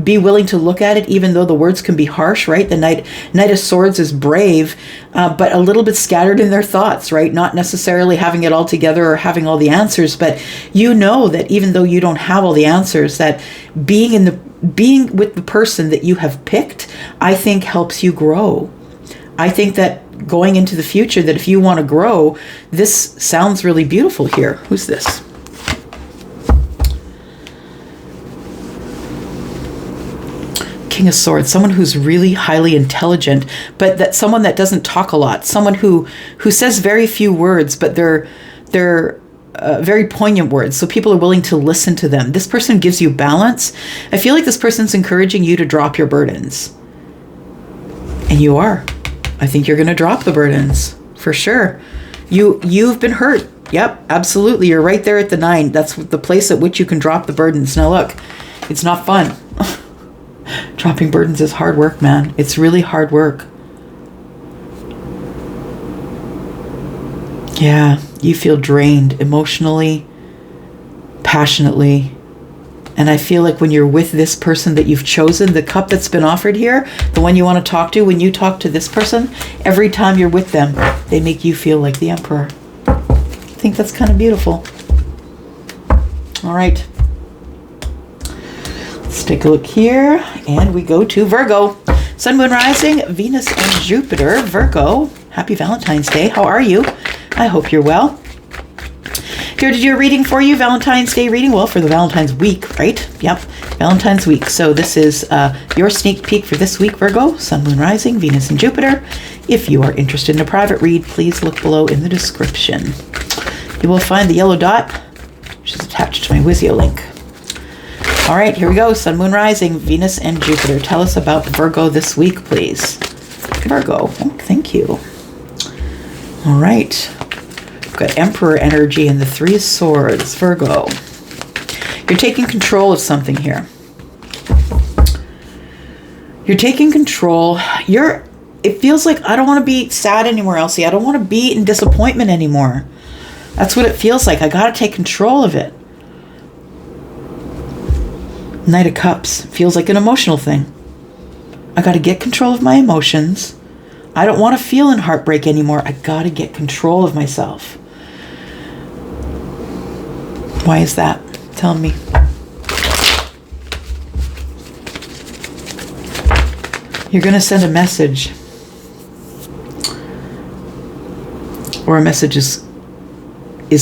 be willing to look at it, even though the words can be harsh, right? The Knight of Swords is brave, but a little bit scattered in their thoughts, right? Not necessarily having it all together or having all the answers, but you know that even though you don't have all the answers, that being with the person that you have picked, I think helps you grow. I think that going into the future, that if you want to grow, this sounds really beautiful here. Who's this? King of Swords, someone who's really highly intelligent, but that someone that doesn't talk a lot, someone who says very few words, but they're very poignant words, so people are willing to listen to them. This person gives you balance. I feel like this person's encouraging you to drop your burdens. And you are. I think you're going to drop the burdens, for sure. You've been hurt. Yep, absolutely. You're right there at the 9. That's the place at which you can drop the burdens. Now look, it's not fun. Dropping burdens is hard work, man. It's really hard work. Yeah, you feel drained emotionally, passionately. And I feel like when you're with this person that you've chosen, the cup that's been offered here, the one you want to talk to, when you talk to this person, every time you're with them, they make you feel like the Emperor. I think that's kind of beautiful. All right. Let's take a look here, and we go to Virgo. Sun, Moon, Rising, Venus, and Jupiter. Virgo, happy Valentine's Day. How are you? I hope you're well. Here to do a reading for you, Valentine's Day reading. Well, for the Valentine's week, right? Yep, Valentine's week. So this is your sneak peek for this week, Virgo. Sun, Moon, Rising, Venus, and Jupiter. If you are interested in a private read, please look below in the description. You will find the yellow dot, which is attached to my Wizio link. All right, here we go. Sun, Moon, Rising, Venus, and Jupiter. Tell us about Virgo this week, please. Virgo. Oh, thank you. All right. We've got Emperor energy and the 3 of Swords. Virgo. You're taking control of something here. You're taking control. It feels like I don't want to be sad anymore, Elsie. I don't want to be in disappointment anymore. That's what it feels like. I got to take control of it. Knight of Cups feels like an emotional thing. I got to get control of my emotions. I don't want to feel in heartbreak anymore. I got to get control of myself. Why is that? Tell me. You're going to send a message. Or a message is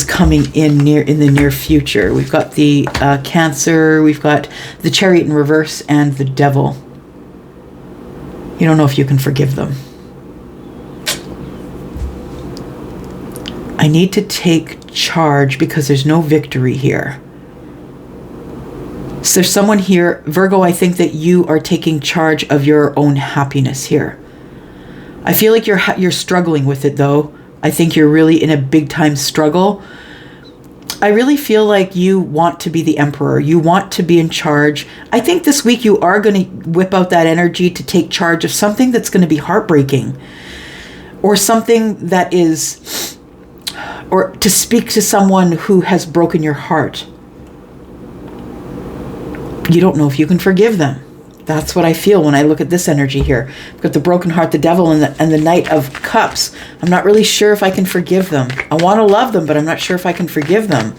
coming in the near future. We've got the Cancer, we've got the Chariot in reverse, and the Devil. You don't know if you can forgive them. I need to take charge because there's no victory here. So there's someone here, Virgo, I think that you are taking charge of your own happiness here. I feel like you're struggling with it though. I think you're really in a big time struggle. I really feel like you want to be the Emperor. You want to be in charge. I think this week you are going to whip out that energy to take charge of something that's going to be heartbreaking, or something that is, or to speak to someone who has broken your heart. You don't know if you can forgive them. That's what I feel when I look at this energy here. I've got the broken heart, the Devil, and the Knight of Cups. I'm not really sure if I can forgive them. I want to love them, but I'm not sure if I can forgive them.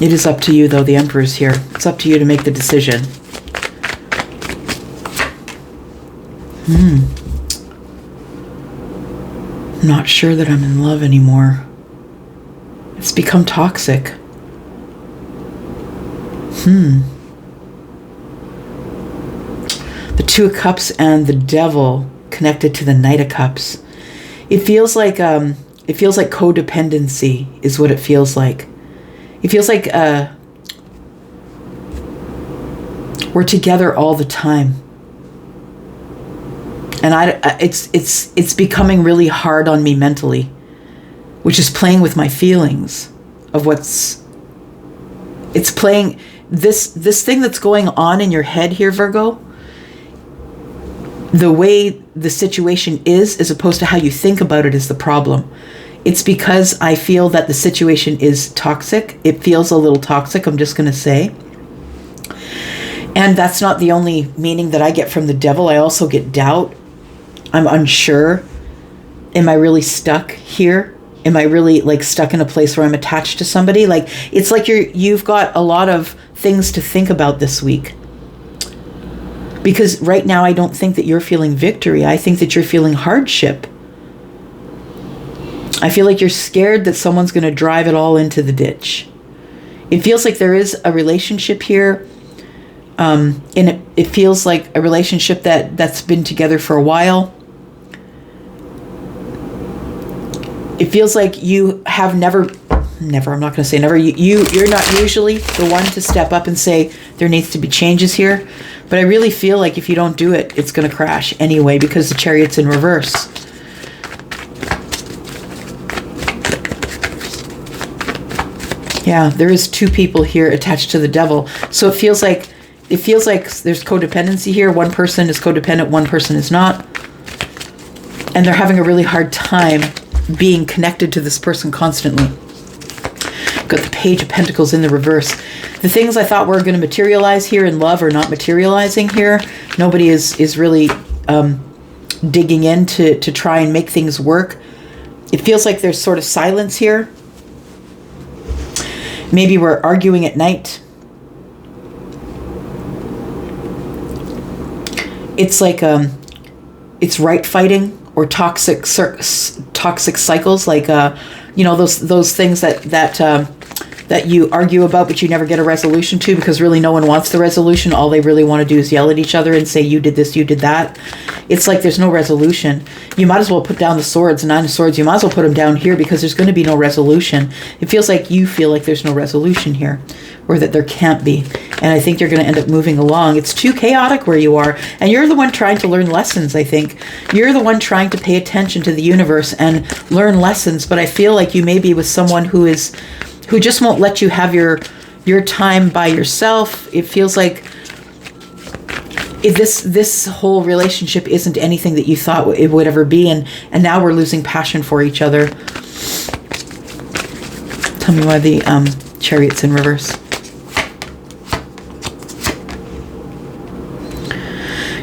It is up to you, though. The Emperor's here. It's up to you to make the decision. I'm not sure that I'm in love anymore. It's become toxic. The 2 of Cups and the Devil connected to the Knight of Cups. It feels like codependency is what it feels like. It feels like we're together all the time. And it's becoming really hard on me mentally, which is playing with my feelings of it's playing this thing that's going on in your head here, Virgo. The way the situation is as opposed to how you think about it is the problem. It's because I feel that the situation is toxic. It feels a little toxic, I'm just going to say. And that's not the only meaning that I get from the devil. I also get doubt. I'm unsure. Am I really stuck here? Am I really like stuck in a place where I'm attached to somebody? Like, it's like you've got a lot of things to think about this week. Because right now I don't think that you're feeling victory. I think that you're feeling hardship. I feel like you're scared that someone's going to drive it all into the ditch. It feels like there is a relationship here. And it feels like a relationship that's been together for a while. It feels like you have never, I'm not going to say never, you're not usually the one to step up and say there needs to be changes here. But I really feel like if you don't do it, it's going to crash anyway because the Chariot's in reverse. Yeah, there is two people here attached to the devil. So it feels like there's codependency here. One person is codependent, one person is not. And they're having a really hard time being connected to this person constantly. Got the Page of Pentacles in the reverse. The things I thought were going to materialize here in love are not materializing here. Nobody is really digging in to try and make things work. It feels like there's sort of silence here. Maybe we're arguing at night. It's like it's right fighting or toxic cycles, like those things that you argue about but you never get a resolution to because really no one wants the resolution. All they really want to do is yell at each other and say you did this, you did that. It's like there's no resolution. You might as well put down the swords, the 9 of swords. You might as well put them down here because there's going to be no resolution. It feels like you feel like there's no resolution here, or that there can't be. And I think you're going to end up moving along. It's too chaotic where you are. And you're the one trying to learn lessons, I think. You're the one trying to pay attention to the universe and learn lessons. But I feel like you may be with someone who just won't let you have your time by yourself. It feels like this whole relationship isn't anything that you thought it would ever be. And now we're losing passion for each other. Tell me why the Chariot's in reverse.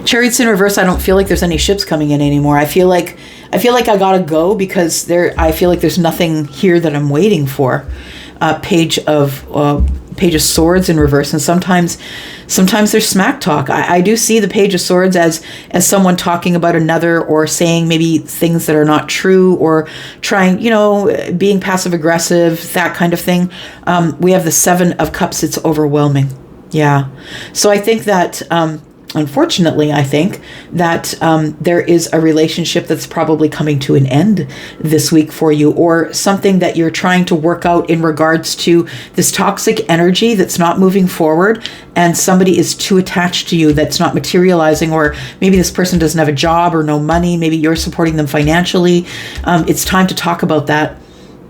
Chariot's in reverse. I don't feel like there's any ships coming in anymore. I feel like I gotta go because I feel like there's nothing here that I'm waiting for. Page of Swords in reverse, and sometimes there's smack talk. I do see the Page of Swords as someone talking about another, or saying maybe things that are not true, or trying, being passive aggressive, that kind of thing. We have the 7 of Cups. It's overwhelming. Yeah. So I think that unfortunately, I think that there is a relationship that's probably coming to an end this week for you, or something that you're trying to work out in regards to this toxic energy that's not moving forward, and somebody is too attached to you that's not materializing, or maybe this person doesn't have a job or no money. Maybe you're supporting them financially. It's time to talk about that,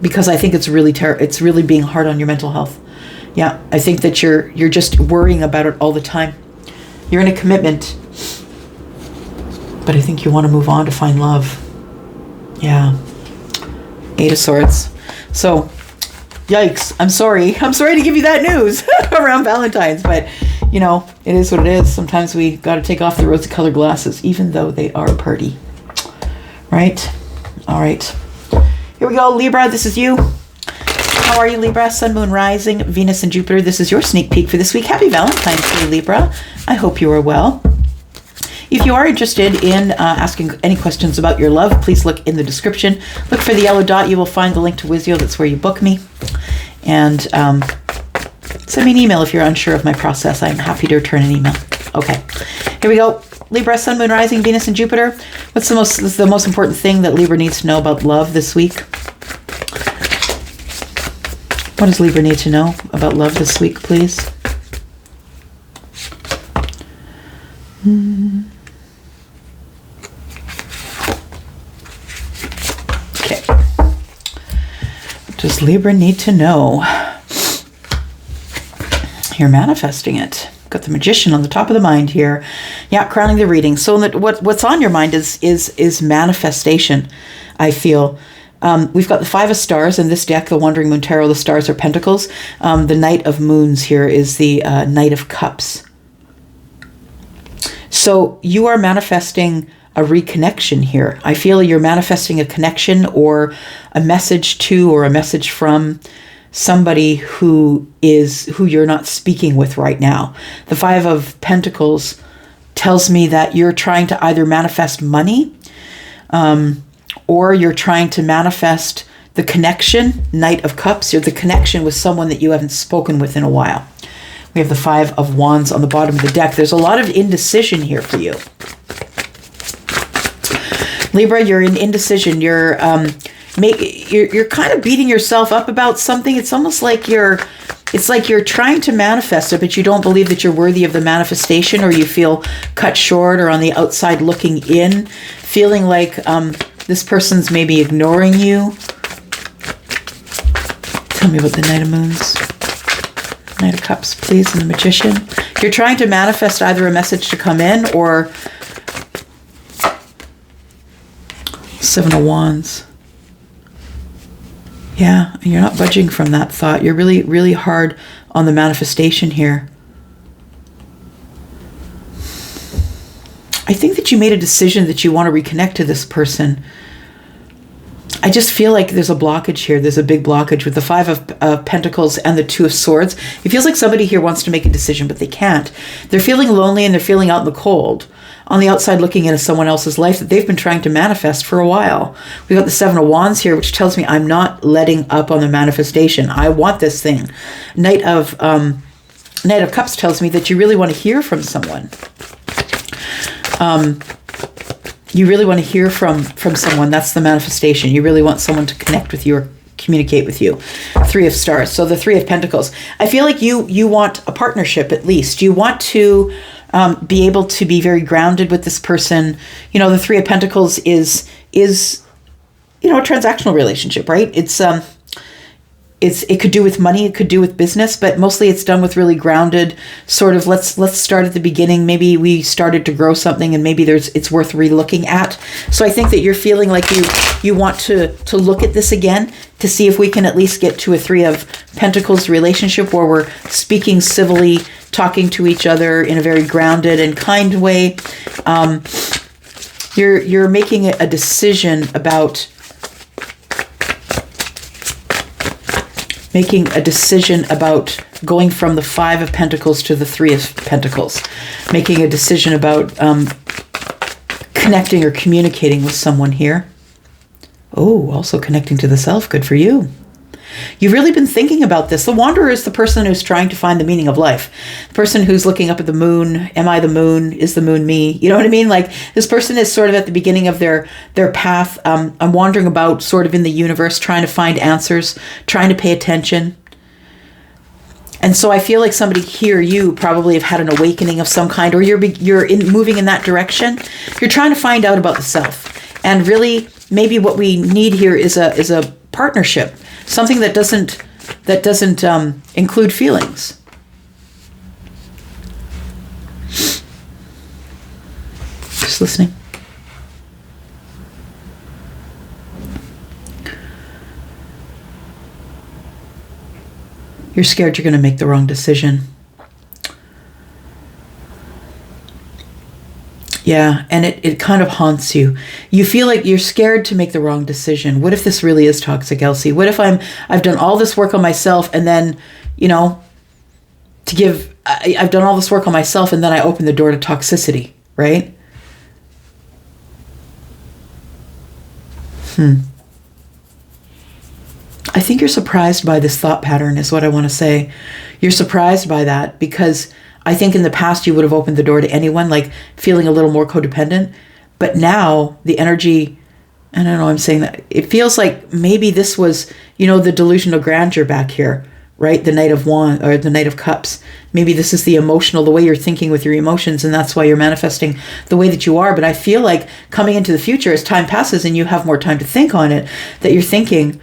because I think it's really being hard on your mental health. Yeah, I think that you're just worrying about it all the time. You're in a commitment, but I think you want to move on to find love. Yeah. 8 of Swords. So, yikes. I'm sorry to give you that news around Valentine's, but it is what it is. Sometimes we got to take off the rosy-colored glasses, even though they are pretty. Right? All right. Here we go, Libra. This is you. How are you, Libra? Sun, Moon, Rising, Venus, and Jupiter. This is your sneak peek for this week. Happy Valentine's Day, Libra. I hope you are well. If you are interested in asking any questions about your love, please look in the description. Look for the yellow dot. You will find the link to Wizio. That's where you book me. And send me an email if you're unsure of my process. I'm happy to return an email. Okay, here we go. Libra, Sun, Moon, Rising, Venus, and Jupiter. What's the most important thing that Libra needs to know about love this week? What does Libra need to know about love this week, please? Okay. What does Libra need to know? You're manifesting it. Got the Magician on the top of the mind here. Yeah, crowning the reading. So what's on your mind is manifestation, I feel. We've got the Five of Stars in this deck, the Wandering Moon Tarot. The stars are pentacles. The Knight of Moons here is the Knight of Cups. So you are manifesting a reconnection here. I feel you're manifesting a connection or a message to or a message from somebody who you're not speaking with right now. The Five of Pentacles tells me that you're trying to either manifest money, or you're trying to manifest the connection, Knight of Cups, or the connection with someone that you haven't spoken with in a while. We have the Five of Wands on the bottom of the deck. There's a lot of indecision here for you. Libra, you're in indecision. You're kind of beating yourself up about something. It's almost like you're trying to manifest it, but you don't believe that you're worthy of the manifestation, or you feel cut short or on the outside looking in, feeling like this person's maybe ignoring you. Tell me about the Knight of Moons. Knight of Cups, please, and the Magician. You're trying to manifest either a message to come in or Seven of Wands. Yeah, and you're not budging from that thought. You're really, really hard on the manifestation here. I think that you made a decision that you want to reconnect to this person. I just feel like there's a blockage here. There's a big blockage with the Five of Pentacles and the Two of Swords. It feels like somebody here wants to make a decision, but they can't. They're feeling lonely and they're feeling out in the cold, on the outside looking into someone else's life that they've been trying to manifest for a while. We've got the Seven of Wands here, which tells me I'm not letting up on the manifestation. I want this thing. Knight of Cups tells me that you really want to hear from someone. You really want to hear from someone. That's the manifestation. You really want someone to connect with you or communicate with you. Three of Stars. So the Three of Pentacles. I feel like you want a partnership at least. You want to be able to be very grounded with this person. You know, the Three of Pentacles is a transactional relationship, right? It could do with money, it could do with business, but mostly it's done with really grounded sort of let's start at the beginning. Maybe we started to grow something and maybe it's worth re-looking at. So I think that you're feeling like you want to look at this again to see if we can at least get to a Three of Pentacles relationship where we're speaking civilly, talking to each other in a very grounded and kind way. You're making a decision about going from the Five of Pentacles to the Three of Pentacles, making a decision about connecting or communicating with someone here. Oh, also connecting to the self. Good for you. You've really been thinking about this. The Wanderer is the person who's trying to find the meaning of life. The person who's looking up at the moon. Am I the moon? Is the moon me? You know what I mean? Like, this person is sort of at the beginning of their path. I'm wandering about sort of in the universe, trying to find answers, trying to pay attention. And so I feel like somebody here, you probably have had an awakening of some kind, or you're moving in that direction. You're trying to find out about the self. And really, maybe what we need here is a partnership. Something that doesn't include feelings. Just listening. You're scared you're going to make the wrong decision. Yeah, and it kind of haunts you. You feel like you're scared to make the wrong decision. What if this really is toxic, Elsie? What if I've done all this work on myself and then, I've done all this work on myself and then I open the door to toxicity, right? I think you're surprised by this thought pattern is what I want to say. You're surprised by that because I think in the past you would have opened the door to anyone, like feeling a little more codependent. But now the energy I don't know, I'm saying that it feels like maybe this was, the delusional grandeur back here, right? The Knight of Wands or the Knight of Cups. Maybe this is the emotional, the way you're thinking with your emotions, and that's why you're manifesting the way that you are. But I feel like coming into the future, as time passes and you have more time to think on it, that you're thinking,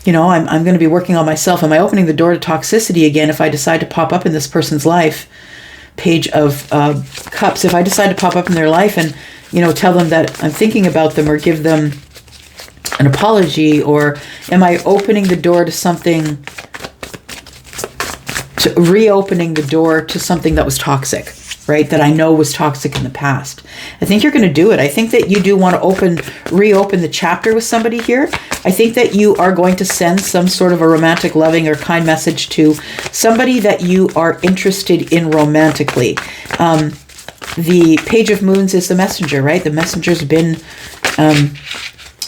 I'm going to be working on myself. Am I opening the door to toxicity again if I decide to pop up in this person's life? Page of Cups. If I decide to pop up in their life and, tell them that I'm thinking about them or give them an apology, or am I opening the door to something, to reopening the door to something that was toxic, right? That I know was toxic in the past. I think you're going to do it. I think that you do want to reopen the chapter with somebody here. I think that you are going to send some sort of a romantic, loving, or kind message to somebody that you are interested in romantically. The Page of Moons is the messenger, right? The messenger's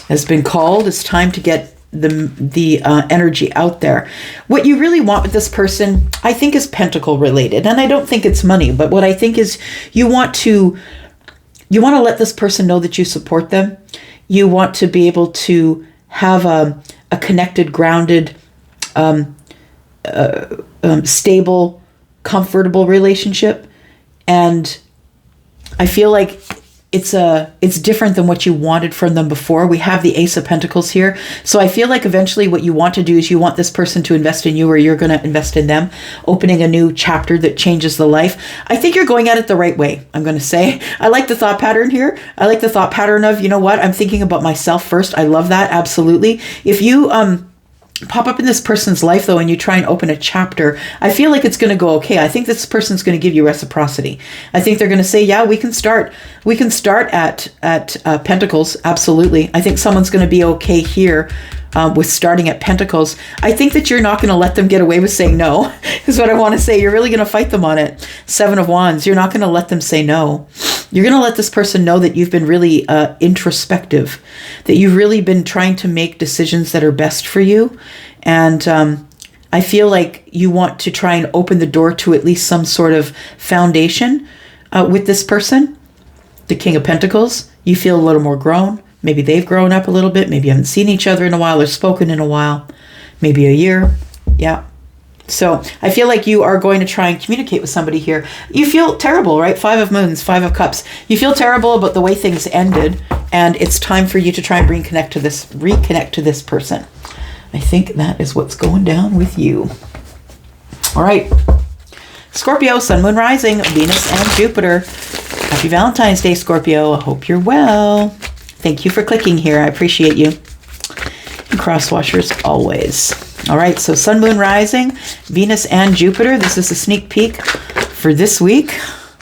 has been called. It's time to get the energy out there. What you really want with this person, I think, is pentacle related, and I don't think it's money. But what I think is you want to let this person know that you support them. You want to be able to have a connected, grounded, stable, comfortable relationship, and I feel like it's different than what you wanted from them before. We have the Ace of Pentacles here. So I feel like eventually what you want to do is you want this person to invest in you, or you're going to invest in them, opening a new chapter that changes the life. I think you're going at it the right way, I'm going to say. I like the thought pattern here. I like the thought pattern of, I'm thinking about myself first. I love that. Absolutely. If you pop up in this person's life, though, and you try and open a chapter, I feel like it's going to go okay. I think this person's going to give you reciprocity. I think they're going to say, yeah, we can start at Pentacles. Absolutely. I think someone's going to be okay here with starting at Pentacles. I think that you're not going to let them get away with saying no, is what I want to say. You're really going to fight them on it. Seven of Wands. You're not going to let them say no. You're going to let this person know that you've been really introspective, that you've really been trying to make decisions that are best for you. And I feel like you want to try and open the door to at least some sort of foundation with this person. The King of Pentacles. You feel a little more grown. Maybe they've grown up a little bit. Maybe you haven't seen each other in a while or spoken in a while. Maybe a year. Yeah. So I feel like you are going to try and communicate with somebody here. You feel terrible, right? Five of Moons, Five of Cups. You feel terrible about the way things ended, and it's time for you to try and reconnect to this person. I think that is what's going down with you. All right. Scorpio, Sun, Moon, Rising, Venus, and Jupiter. Happy Valentine's Day, Scorpio. I hope you're well. Thank you for clicking here. I appreciate you. And cross washers always. All right, so Sun, Moon, Rising, Venus, and Jupiter. This is a sneak peek for this week.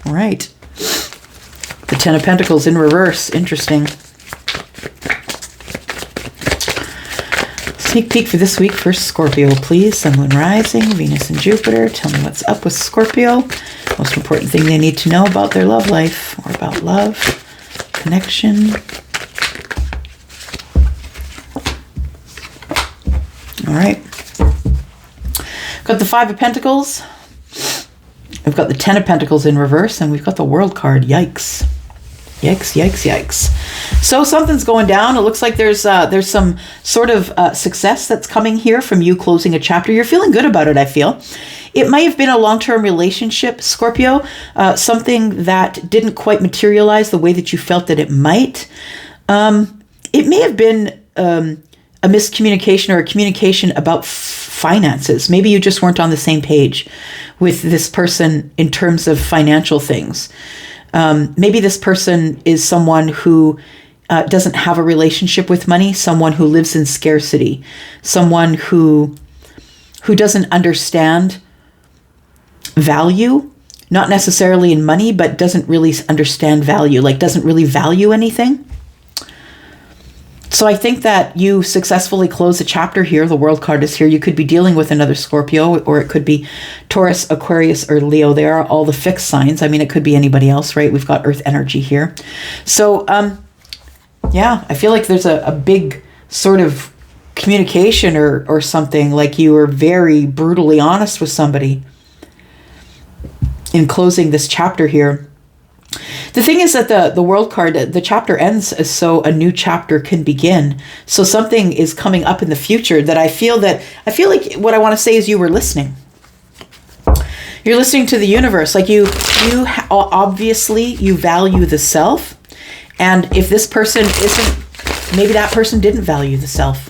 All right. The Ten of Pentacles in reverse. Interesting. Sneak peek for this week for Scorpio, please. Sun, Moon, Rising, Venus, and Jupiter. Tell me what's up with Scorpio. Most important thing they need to know about their love life, or about love, connection. All right. Got the Five of Pentacles. We've got the Ten of Pentacles in reverse, and we've got the World card. Yikes. Yikes, yikes, yikes. So something's going down. It looks like there's some sort of success that's coming here from you closing a chapter. You're feeling good about it, I feel. It might have been a long-term relationship, Scorpio, something that didn't quite materialize the way that you felt that it might. It may have been a miscommunication or a communication about finances. Maybe you just weren't on the same page with this person in terms of financial things. Maybe this person is someone who doesn't have a relationship with money, someone who lives in scarcity, someone who doesn't understand value, not necessarily in money, but doesn't really understand value, like doesn't really value anything. So I think that you successfully close a chapter here. The World card is here. You could be dealing with another Scorpio, or it could be Taurus, Aquarius, or Leo. They are all the fixed signs. I mean, it could be anybody else, right? We've got Earth energy here. So, yeah, I feel like there's a big sort of communication or something, like you were very brutally honest with somebody in closing this chapter here. The thing is that the world card, the chapter ends so a new chapter can begin. So something is coming up in the future that I feel like what I want to say is you were listening. You're listening to the universe. Like you obviously you value the self. And if this person isn't, maybe that person didn't value the self.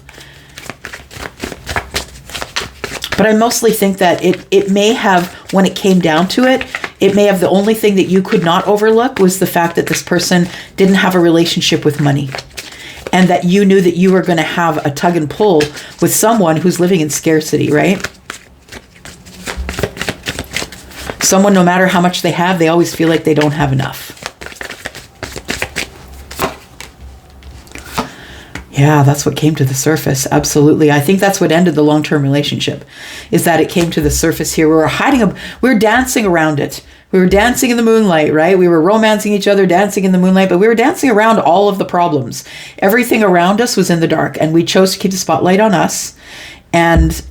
But I mostly think that it may have, when it came down to it, it may have the only thing that you could not overlook was the fact that this person didn't have a relationship with money. And that you knew that you were going to have a tug and pull with someone who's living in scarcity, right? Someone, no matter how much they have, they always feel like they don't have enough. Yeah, that's what came to the surface. Absolutely. I think that's what ended the long-term relationship, is that it came to the surface here. We were dancing around it. We were dancing in the moonlight, right? We were romancing each other, dancing in the moonlight, but we were dancing around all of the problems. Everything around us was in the dark, and we chose to keep the spotlight on us. And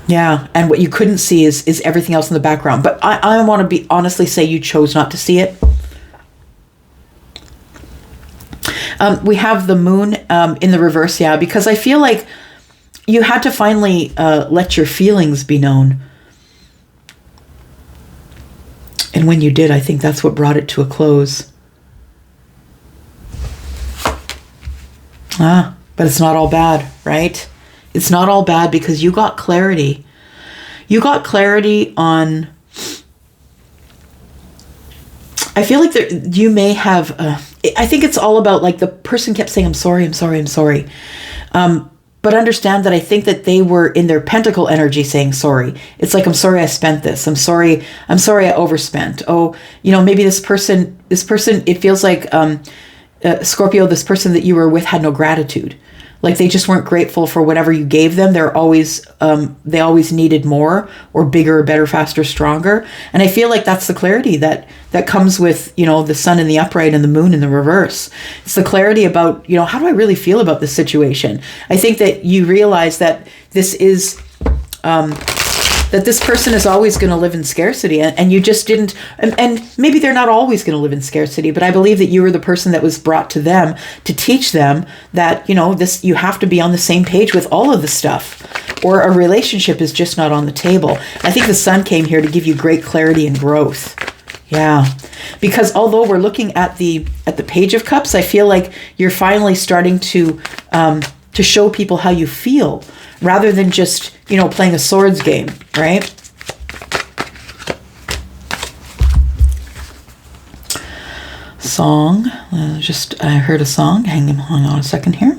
yeah, and what you couldn't see is everything else in the background. But I want to honestly say you chose not to see it. We have the moon in the reverse, yeah, because I feel like you had to finally let your feelings be known. And when you did, I think that's what brought it to a close. But it's not all bad, right? It's not all bad because you got clarity. You got clarity on... I feel like you may have... I think it's all about, like, the person kept saying, I'm sorry, I'm sorry, I'm sorry. But understand that I think that they were in their pentacle energy saying sorry. It's like, I'm sorry I spent this. I'm sorry I overspent. Oh, maybe this person, it feels like, Scorpio, this person that you were with had no gratitude. Like they just weren't grateful for whatever you gave them. They always needed more or bigger, better, faster, stronger. And I feel like that's the clarity that comes with, the sun in the upright and the moon in the reverse. It's the clarity about, how do I really feel about this situation? I think that you realize that this is, that this person is always going to live in scarcity, and you just didn't, and maybe they're not always going to live in scarcity, but I believe that you were the person that was brought to them to teach them that, you have to be on the same page with all of the stuff, or a relationship is just not on the table. I think the sun came here to give you great clarity and growth. Yeah, because although we're looking at the Page of Cups, I feel like you're finally starting to show people how you feel, rather than just, playing a swords game, right? Song. I heard a song. Hang on a second here.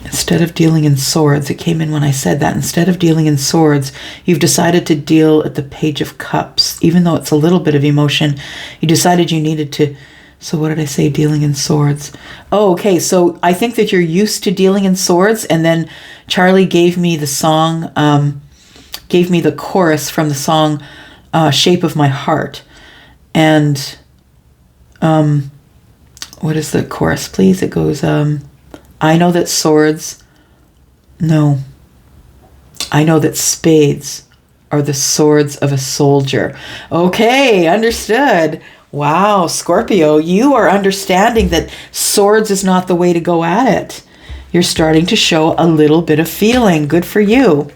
Instead of dealing in swords, it came in when I said that. Instead of dealing in swords, you've decided to deal at the Page of Cups. Even though it's a little bit of emotion, you decided you needed to... So what did I say? Dealing in swords. Oh, okay. So I think that you're used to dealing in swords. And then Charlie gave me the song, gave me the chorus from the song Shape of My Heart. And what is the chorus, please? It goes, I know that I know that spades are the swords of a soldier. Okay, understood. Wow, Scorpio, you are understanding that swords is not the way to go at it. You're starting to show a little bit of feeling. Good for you.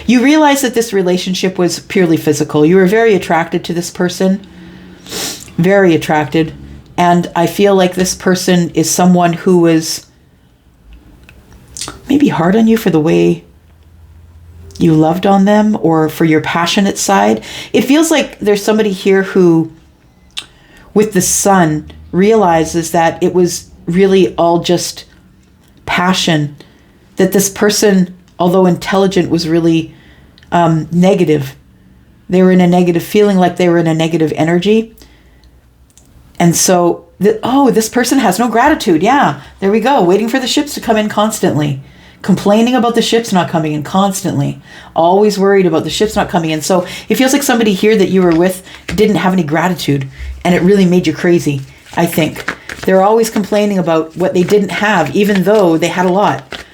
You realize that this relationship was purely physical. You were very attracted to this person. Very attracted. And I feel like this person is someone who was maybe hard on you for the way you loved on them, or for your passionate side. It feels like there's somebody here who, with the sun, realizes that it was really all just passion. That this person, although intelligent, was really negative. They were in a negative feeling, like they were in a negative energy. And so, this person has no gratitude. Yeah, there we go. Waiting for the ships to come in constantly. Complaining about the ships not coming in constantly. Always worried about the ships not coming in. So it feels like somebody here that you were with didn't have any gratitude, and it really made you crazy, I think. They're always complaining about what they didn't have, even though they had a lot.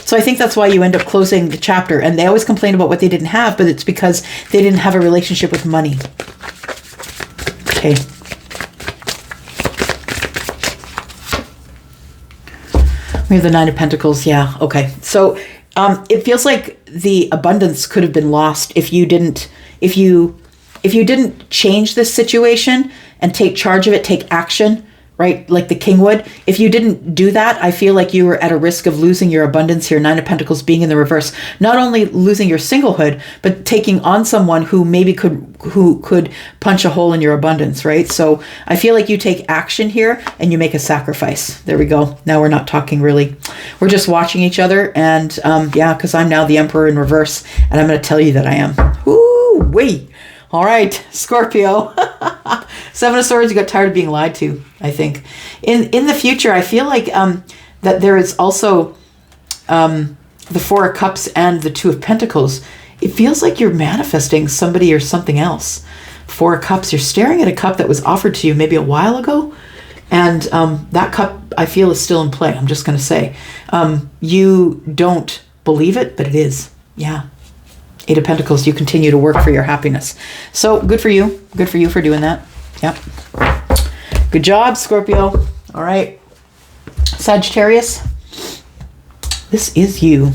So I think that's why you end up closing the chapter. And they always complain about what they didn't have, but it's because they didn't have a relationship with money. Okay. We have the Nine of Pentacles. Yeah. Okay. So it feels like the abundance could have been lost if you didn't change this situation and take charge of it, take action, right? Like the king would. If you didn't do that, I feel like you were at a risk of losing your abundance here. Nine of Pentacles being in the reverse, not only losing your singlehood, but taking on someone who maybe could punch a hole in your abundance, right? So I feel like you take action here and you make a sacrifice. There we go. Now we're not talking really. We're just watching each other. And yeah, because I'm now the Emperor in reverse, and I'm going to tell you that I am. Woo-wee. All right, Scorpio. Seven of Swords, you got tired of being lied to, I think. In the future, I feel like that there is also the Four of Cups and the Two of Pentacles. It feels like you're manifesting somebody or something else. Four of Cups, you're staring at a cup that was offered to you maybe a while ago. And that cup, I feel, is still in play. I'm just going to say. You don't believe it, but it is. Yeah. Eight of Pentacles, you continue to work for your happiness. So good for you. Good for you for doing that. Yep. Good job, Scorpio. All right. Sagittarius, this is you.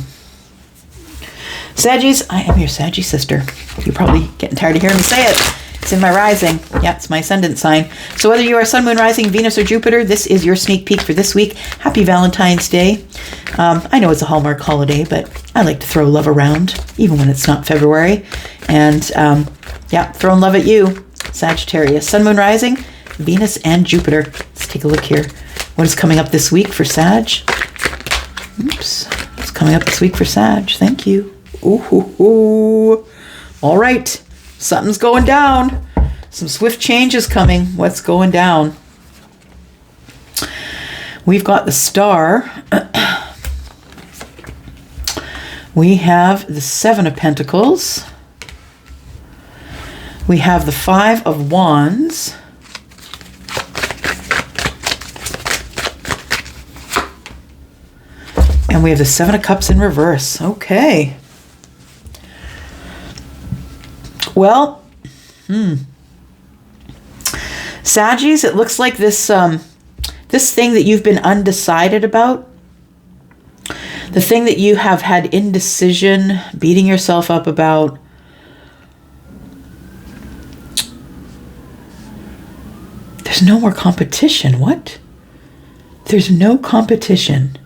Saggies, I am your Saggy sister. You're probably getting tired of hearing me say it. It's in my rising. Yeah, it's my ascendant sign. So whether you are Sun, Moon, Rising, Venus, or Jupiter, this is your sneak peek for this week. Happy Valentine's Day. I know it's a Hallmark holiday, but I like to throw love around, even when it's not February. And yeah, throwing love at you, Sagittarius. Sun, Moon, Rising, Venus, and Jupiter. Let's take a look here. What is coming up this week for Sag? Oops. What's coming up this week for Sag? Thank you. Ooh. All right. Something's going down. Some swift change is coming. What's going down? We've got the Star. We have the Seven of Pentacles. We have the Five of Wands. And we have the Seven of Cups in reverse. Okay. Well, Saggies, it looks like this this thing that you've been undecided about, the thing that you have had indecision, beating yourself up about, there's no more competition. What? There's no competition.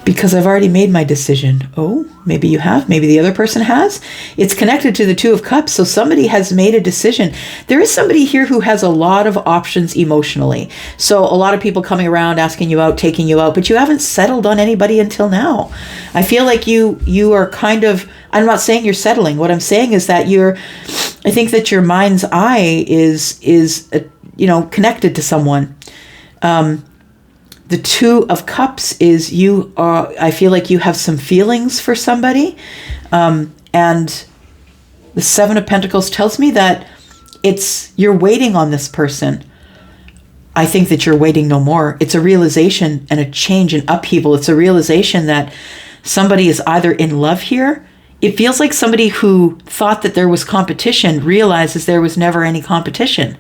Because I've already made my decision. Oh, maybe you have. Maybe the other person has. It's connected to the Two of Cups. So somebody has made a decision. There is somebody here who has a lot of options emotionally. So a lot of people coming around, asking you out, taking you out, but you haven't settled on anybody until now. I feel like you are kind of, I'm not saying you're settling. What I'm saying is that I think that your mind's eye is connected to someone. The Two of Cups is I feel like you have some feelings for somebody. And the Seven of Pentacles tells me that you're waiting on this person. I think that you're waiting no more. It's a realization and a change and upheaval. It's a realization that somebody is either in love here. It feels like somebody who thought that there was competition realizes there was never any competition.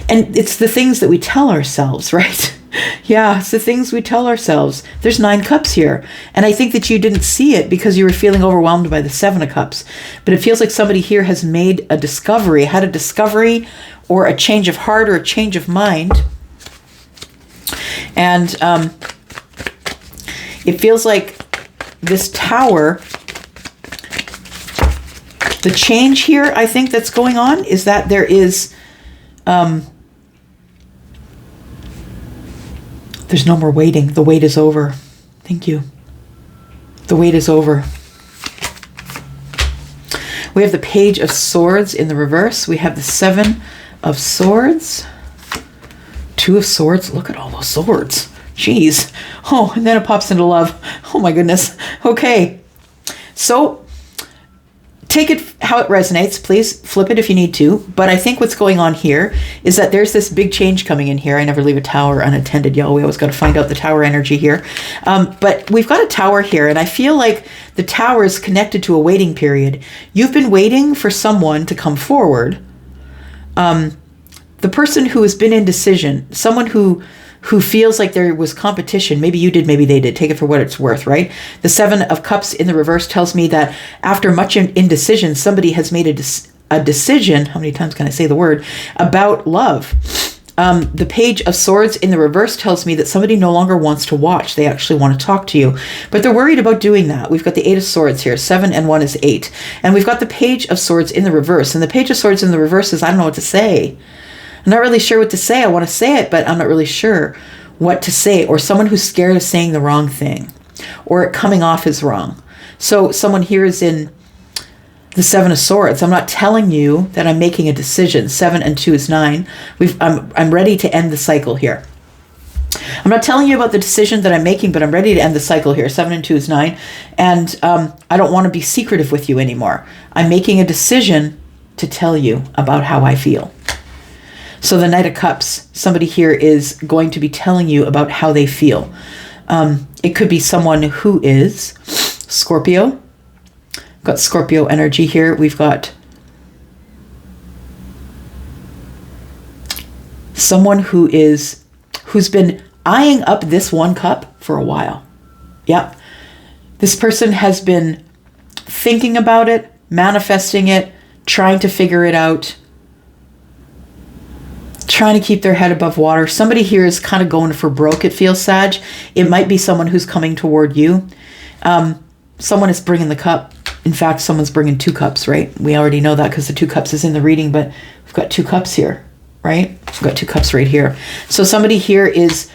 And it's the things that we tell ourselves, right? Yeah, it's the things we tell ourselves. There's 9 cups here. And I think that you didn't see it because you were feeling overwhelmed by the 7 of cups. But it feels like somebody here has made a discovery, had a discovery or a change of heart or a change of mind. And it feels like this Tower, the change here, I think that's going on is that there is... there's no more waiting. The wait is over. Thank you. The wait is over. We have the Page of Swords in the reverse. We have the Seven of Swords. Two of Swords. Look at all those swords. Jeez. Oh, and then it pops into love. Oh my goodness. Okay. So take it how it resonates. Please flip it if you need to. But I think what's going on here is that there's this big change coming in here. I never leave a tower unattended, y'all. We always got to find out the tower energy here. But we've got a tower here, and I feel like the tower is connected to a waiting period. You've been waiting for someone to come forward. The person who has been in decision, someone who feels like there was competition. Maybe you did, maybe they did. Take it for what it's worth, right? The 7 of Cups in the reverse tells me that after much indecision, somebody has made a decision, how many times can I say the word, about love. The Page of Swords in the reverse tells me that somebody no longer wants to watch. They actually want to talk to you, but they're worried about doing that. We've got the 8 of Swords here. 7 and 1 is 8. And we've got the Page of Swords in the reverse. And the Page of Swords in the reverse is, I don't know what to say. I'm not really sure what to say. I want to say it, but I'm not really sure what to say. Or someone who's scared of saying the wrong thing or it coming off as wrong. So someone here is in the 7 of Swords. I'm not telling you that I'm making a decision. 7 and 2 is 9. I'm ready to end the cycle here. I'm not telling you about the decision that I'm making, but I'm ready to end the cycle here. 7 and 2 is 9. And I don't want to be secretive with you anymore. I'm making a decision to tell you about how I feel. So the Knight of Cups, somebody here is going to be telling you about how they feel. It could be someone who is Scorpio. Got Scorpio energy here. We've got someone who's been eyeing up this one cup for a while. Yep. This person has been thinking about it, manifesting it, trying to figure it out, trying to keep their head above water. Somebody here is kind of going for broke, it feels, Sag. It might be someone who's coming toward you. Someone is bringing the cup. In fact, someone's bringing 2 cups, right? We already know that because the 2 cups is in the reading, but we've got 2 cups here, right? We've got 2 cups right here. So somebody here is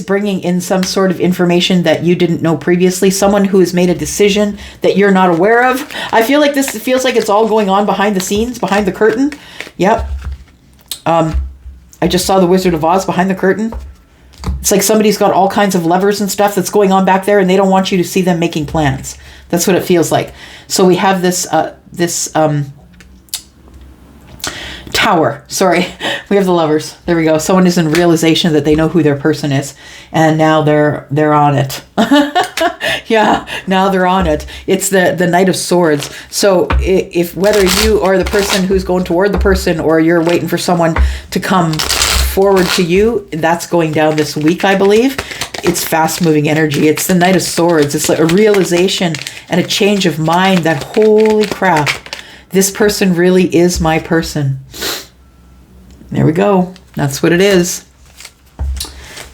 bringing in some sort of information that you didn't know previously. Someone who has made a decision that you're not aware of. I feel like this feels like it's all going on behind the scenes, behind the curtain. Yep. I just saw the Wizard of Oz behind the curtain. It's like somebody's got all kinds of levers and stuff that's going on back there, and they don't want you to see them making plans. That's what it feels like. So we have this tower. Sorry, we have the lovers. There we go. Someone is in realization that they know who their person is, and now they're on it. Yeah, now they're on it. It's the Knight of Swords. So if whether you are the person who's going toward the person or you're waiting for someone to come forward to you, that's going down this week, I believe. It's fast moving energy. It's the Knight of Swords. It's like a realization and a change of mind that, holy crap, this person really is my person. There we go. That's what it is.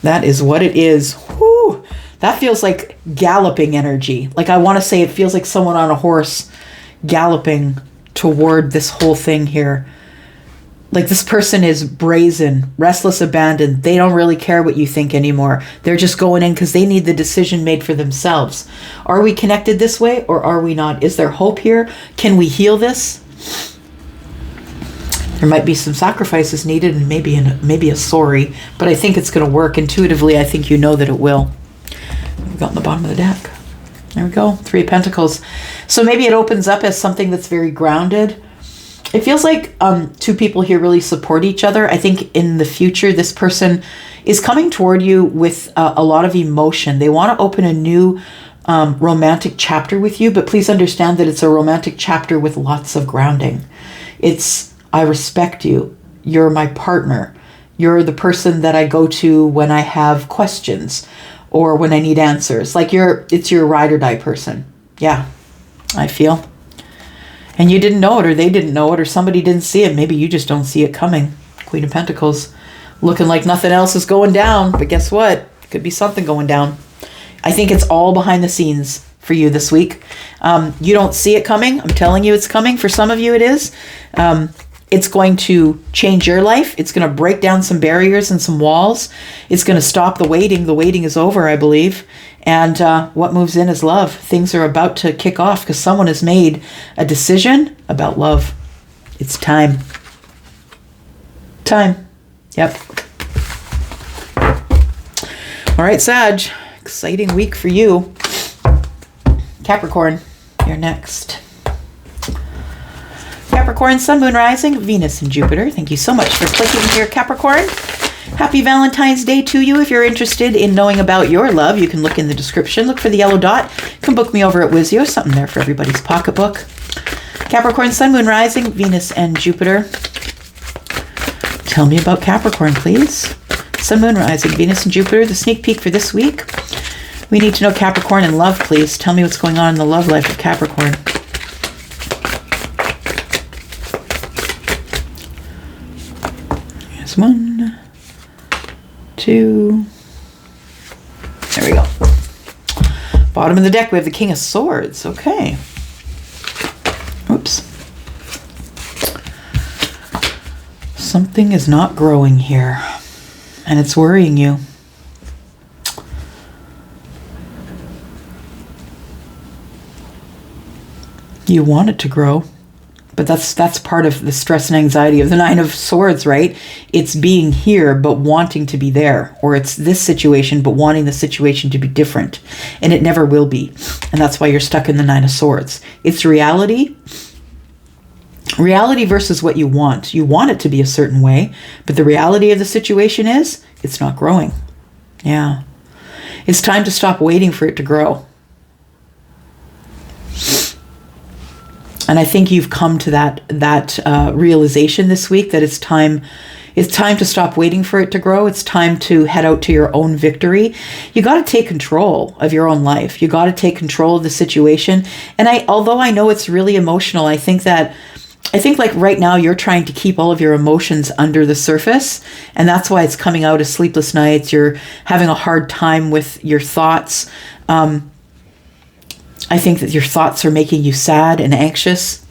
That is what it is. Whew. That feels like galloping energy. Like, I want to say it feels like someone on a horse galloping toward this whole thing here. Like, this person is brazen, restless, abandoned. They don't really care what you think anymore. They're just going in because they need the decision made for themselves. Are we connected this way or are we not? Is there hope here? Can we heal this? There might be some sacrifices needed and maybe a sorry, but I think it's going to work. Intuitively, I think you know that it will. We've got on the bottom of the deck. There we go. 3 of Pentacles. So maybe it opens up as something that's very grounded. It feels like 2 people here really support each other. I think in the future, this person is coming toward you with a lot of emotion. They want to open a new romantic chapter with you, but please understand that it's a romantic chapter with lots of grounding. It's, I respect you. You're my partner. You're the person that I go to when I have questions or when I need answers. Like, it's your ride or die person. Yeah, I feel. And you didn't know it, or they didn't know it, or somebody didn't see it. Maybe you just don't see it coming. Queen of Pentacles. Looking like nothing else is going down. But guess what? Could be something going down. I think it's all behind the scenes for you this week. You don't see it coming. I'm telling you it's coming. For some of you it is. It's going to change your life. It's going to break down some barriers and some walls. It's going to stop the waiting. The waiting is over, I believe. And what moves in is love. Things are about to kick off because someone has made a decision about love. It's time. Time. Yep. All right, Sag. Exciting week for you. Capricorn, you're next. Capricorn, Sun, Moon, Rising, Venus, and Jupiter. Thank you so much for clicking here, Capricorn. Happy Valentine's Day to you. If you're interested in knowing about your love, you can look in the description. Look for the yellow dot. You can book me over at Wizio. Something there for everybody's pocketbook. Capricorn, Sun, Moon, Rising, Venus, and Jupiter. Tell me about Capricorn, please. Sun, Moon, Rising, Venus, and Jupiter. The sneak peek for this week. We need to know Capricorn and love, please. Tell me what's going on in the love life of Capricorn. Here's 1, 2. There we go. Bottom of the deck, we have the King of Swords. Okay. Oops. Something is not growing here, and it's worrying you. You want it to grow, but that's part of the stress and anxiety of the Nine of Swords, right? It's being here, but wanting to be there. Or it's this situation, but wanting the situation to be different. And it never will be. And that's why you're stuck in the Nine of Swords. It's reality. Reality versus what you want. You want it to be a certain way, but the reality of the situation is it's not growing. Yeah. It's time to stop waiting for it to grow. And I think you've come to that realization this week that it's time to stop waiting for it to grow. It's time to head out to your own victory. You got to take control of your own life. You got to take control of the situation. And although I know it's really emotional, I think like right now you're trying to keep all of your emotions under the surface. And that's why it's coming out as sleepless nights. You're having a hard time with your thoughts. I think that your thoughts are making you sad and anxious.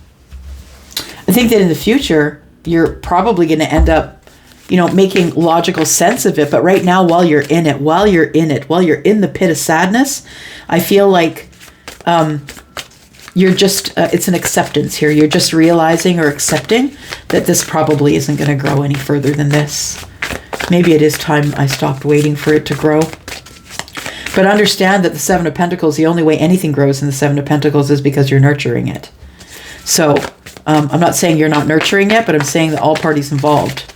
I think that in the future, you're probably going to end up, making logical sense of it. But right now, while you're in the pit of sadness, I feel like you're just, it's an acceptance here. You're just realizing or accepting that this probably isn't going to grow any further than this. Maybe it is time I stopped waiting for it to grow. But understand that the Seven of Pentacles, the only way anything grows in the Seven of Pentacles is because you're nurturing it. So I'm not saying you're not nurturing it, but I'm saying that all parties involved.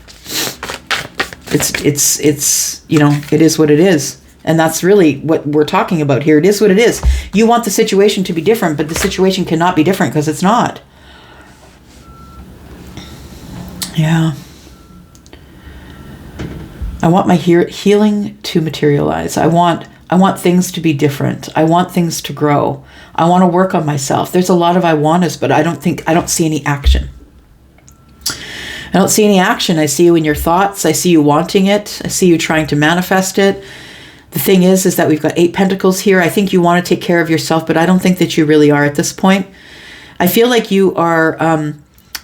It is what it is. And that's really what we're talking about here. It is what it is. You want the situation to be different, but the situation cannot be different because it's not. Yeah. I want my healing to materialize. I want things to be different. I want things to grow. I want to work on myself. There's a lot of I want us, but I don't see any action. I don't see any action. I see you in your thoughts. I see you wanting it. I see you trying to manifest it. The thing is that we've got 8 Pentacles here. I think you want to take care of yourself, but I don't think that you really are at this point. I feel like you are,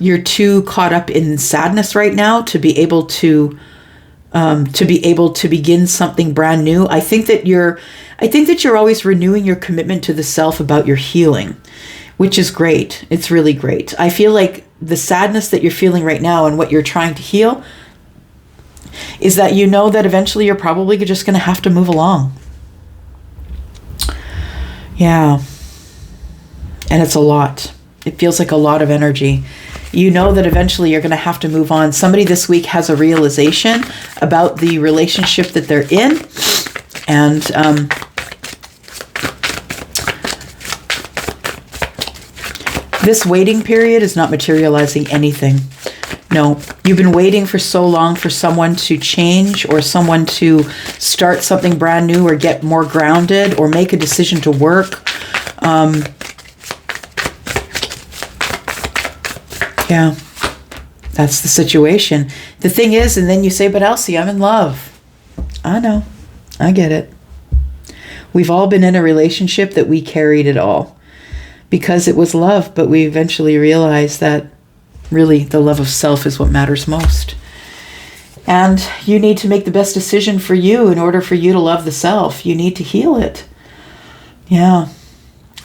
you're too caught up in sadness right now to be able to begin something brand new. I think that you're always renewing your commitment to the self about your healing, which is great. It's really great. I feel like the sadness that you're feeling right now and what you're trying to heal is that you know that eventually you're probably just going to have to move along. Yeah. And it's a lot. It feels like a lot of energy. You know that eventually you're going to have to move on. Somebody this week has a realization about the relationship that they're in. And this waiting period is not materializing anything. No, you've been waiting for so long for someone to change or someone to start something brand new or get more grounded or make a decision to work. Yeah, that's the situation. The thing is, and then you say, but Elsie, I'm in love. I know. I get it. We've all been in a relationship that we carried it all because it was love, but we eventually realized that really the love of self is what matters most. And you need to make the best decision for you in order for you to love the self. You need to heal it. Yeah.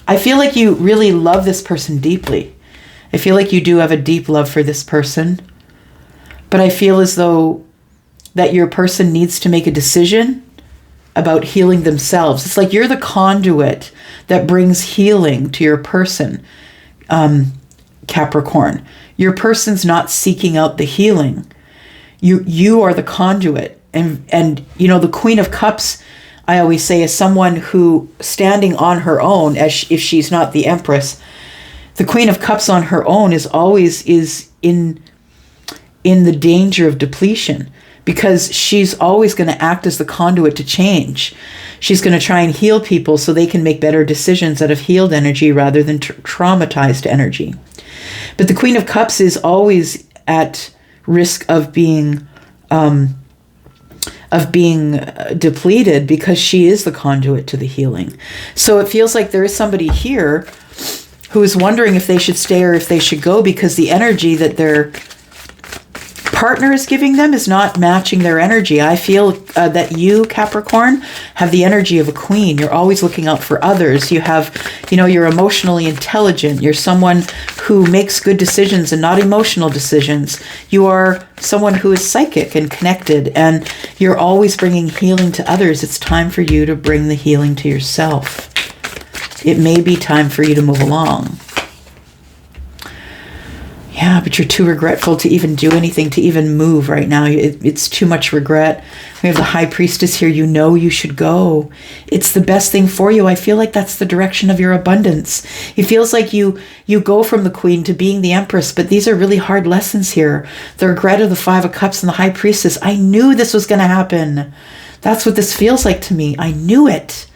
I feel like you really love this person deeply. I feel like you do have a deep love for this person, but I feel as though that your person needs to make a decision about healing themselves. It's like you're the conduit that brings healing to your person, Capricorn. your person's not seeking out the healing. You are the conduit. And you know, the Queen of Cups, I always say, is someone who, standing on her own, if she's not the Empress, the Queen of Cups on her own is always in the danger of depletion, because she's always going to act as the conduit to change. She's going to try and heal people so they can make better decisions out of healed energy rather than traumatized energy. But the Queen of Cups is always at risk of being depleted, because she is the conduit to the healing. So it feels like there is somebody here who is wondering if they should stay or if they should go, because the energy that their partner is giving them is not matching their energy. I feel that you, Capricorn, have the energy of a queen. You're always looking out for others. You're emotionally intelligent. You're someone who makes good decisions and not emotional decisions. You are someone who is psychic and connected, and you're always bringing healing to others. It's time for you to bring the healing to yourself. It may be time for you to move along. Yeah, but you're too regretful to even do anything, to even move right now. It's too much regret. We have the High Priestess here. You know you should go. It's the best thing for you. I feel like that's the direction of your abundance. It feels like you go from the Queen to being the Empress, but these are really hard lessons here. The regret of the Five of Cups and the High Priestess. I knew this was going to happen. That's what this feels like to me. I knew it.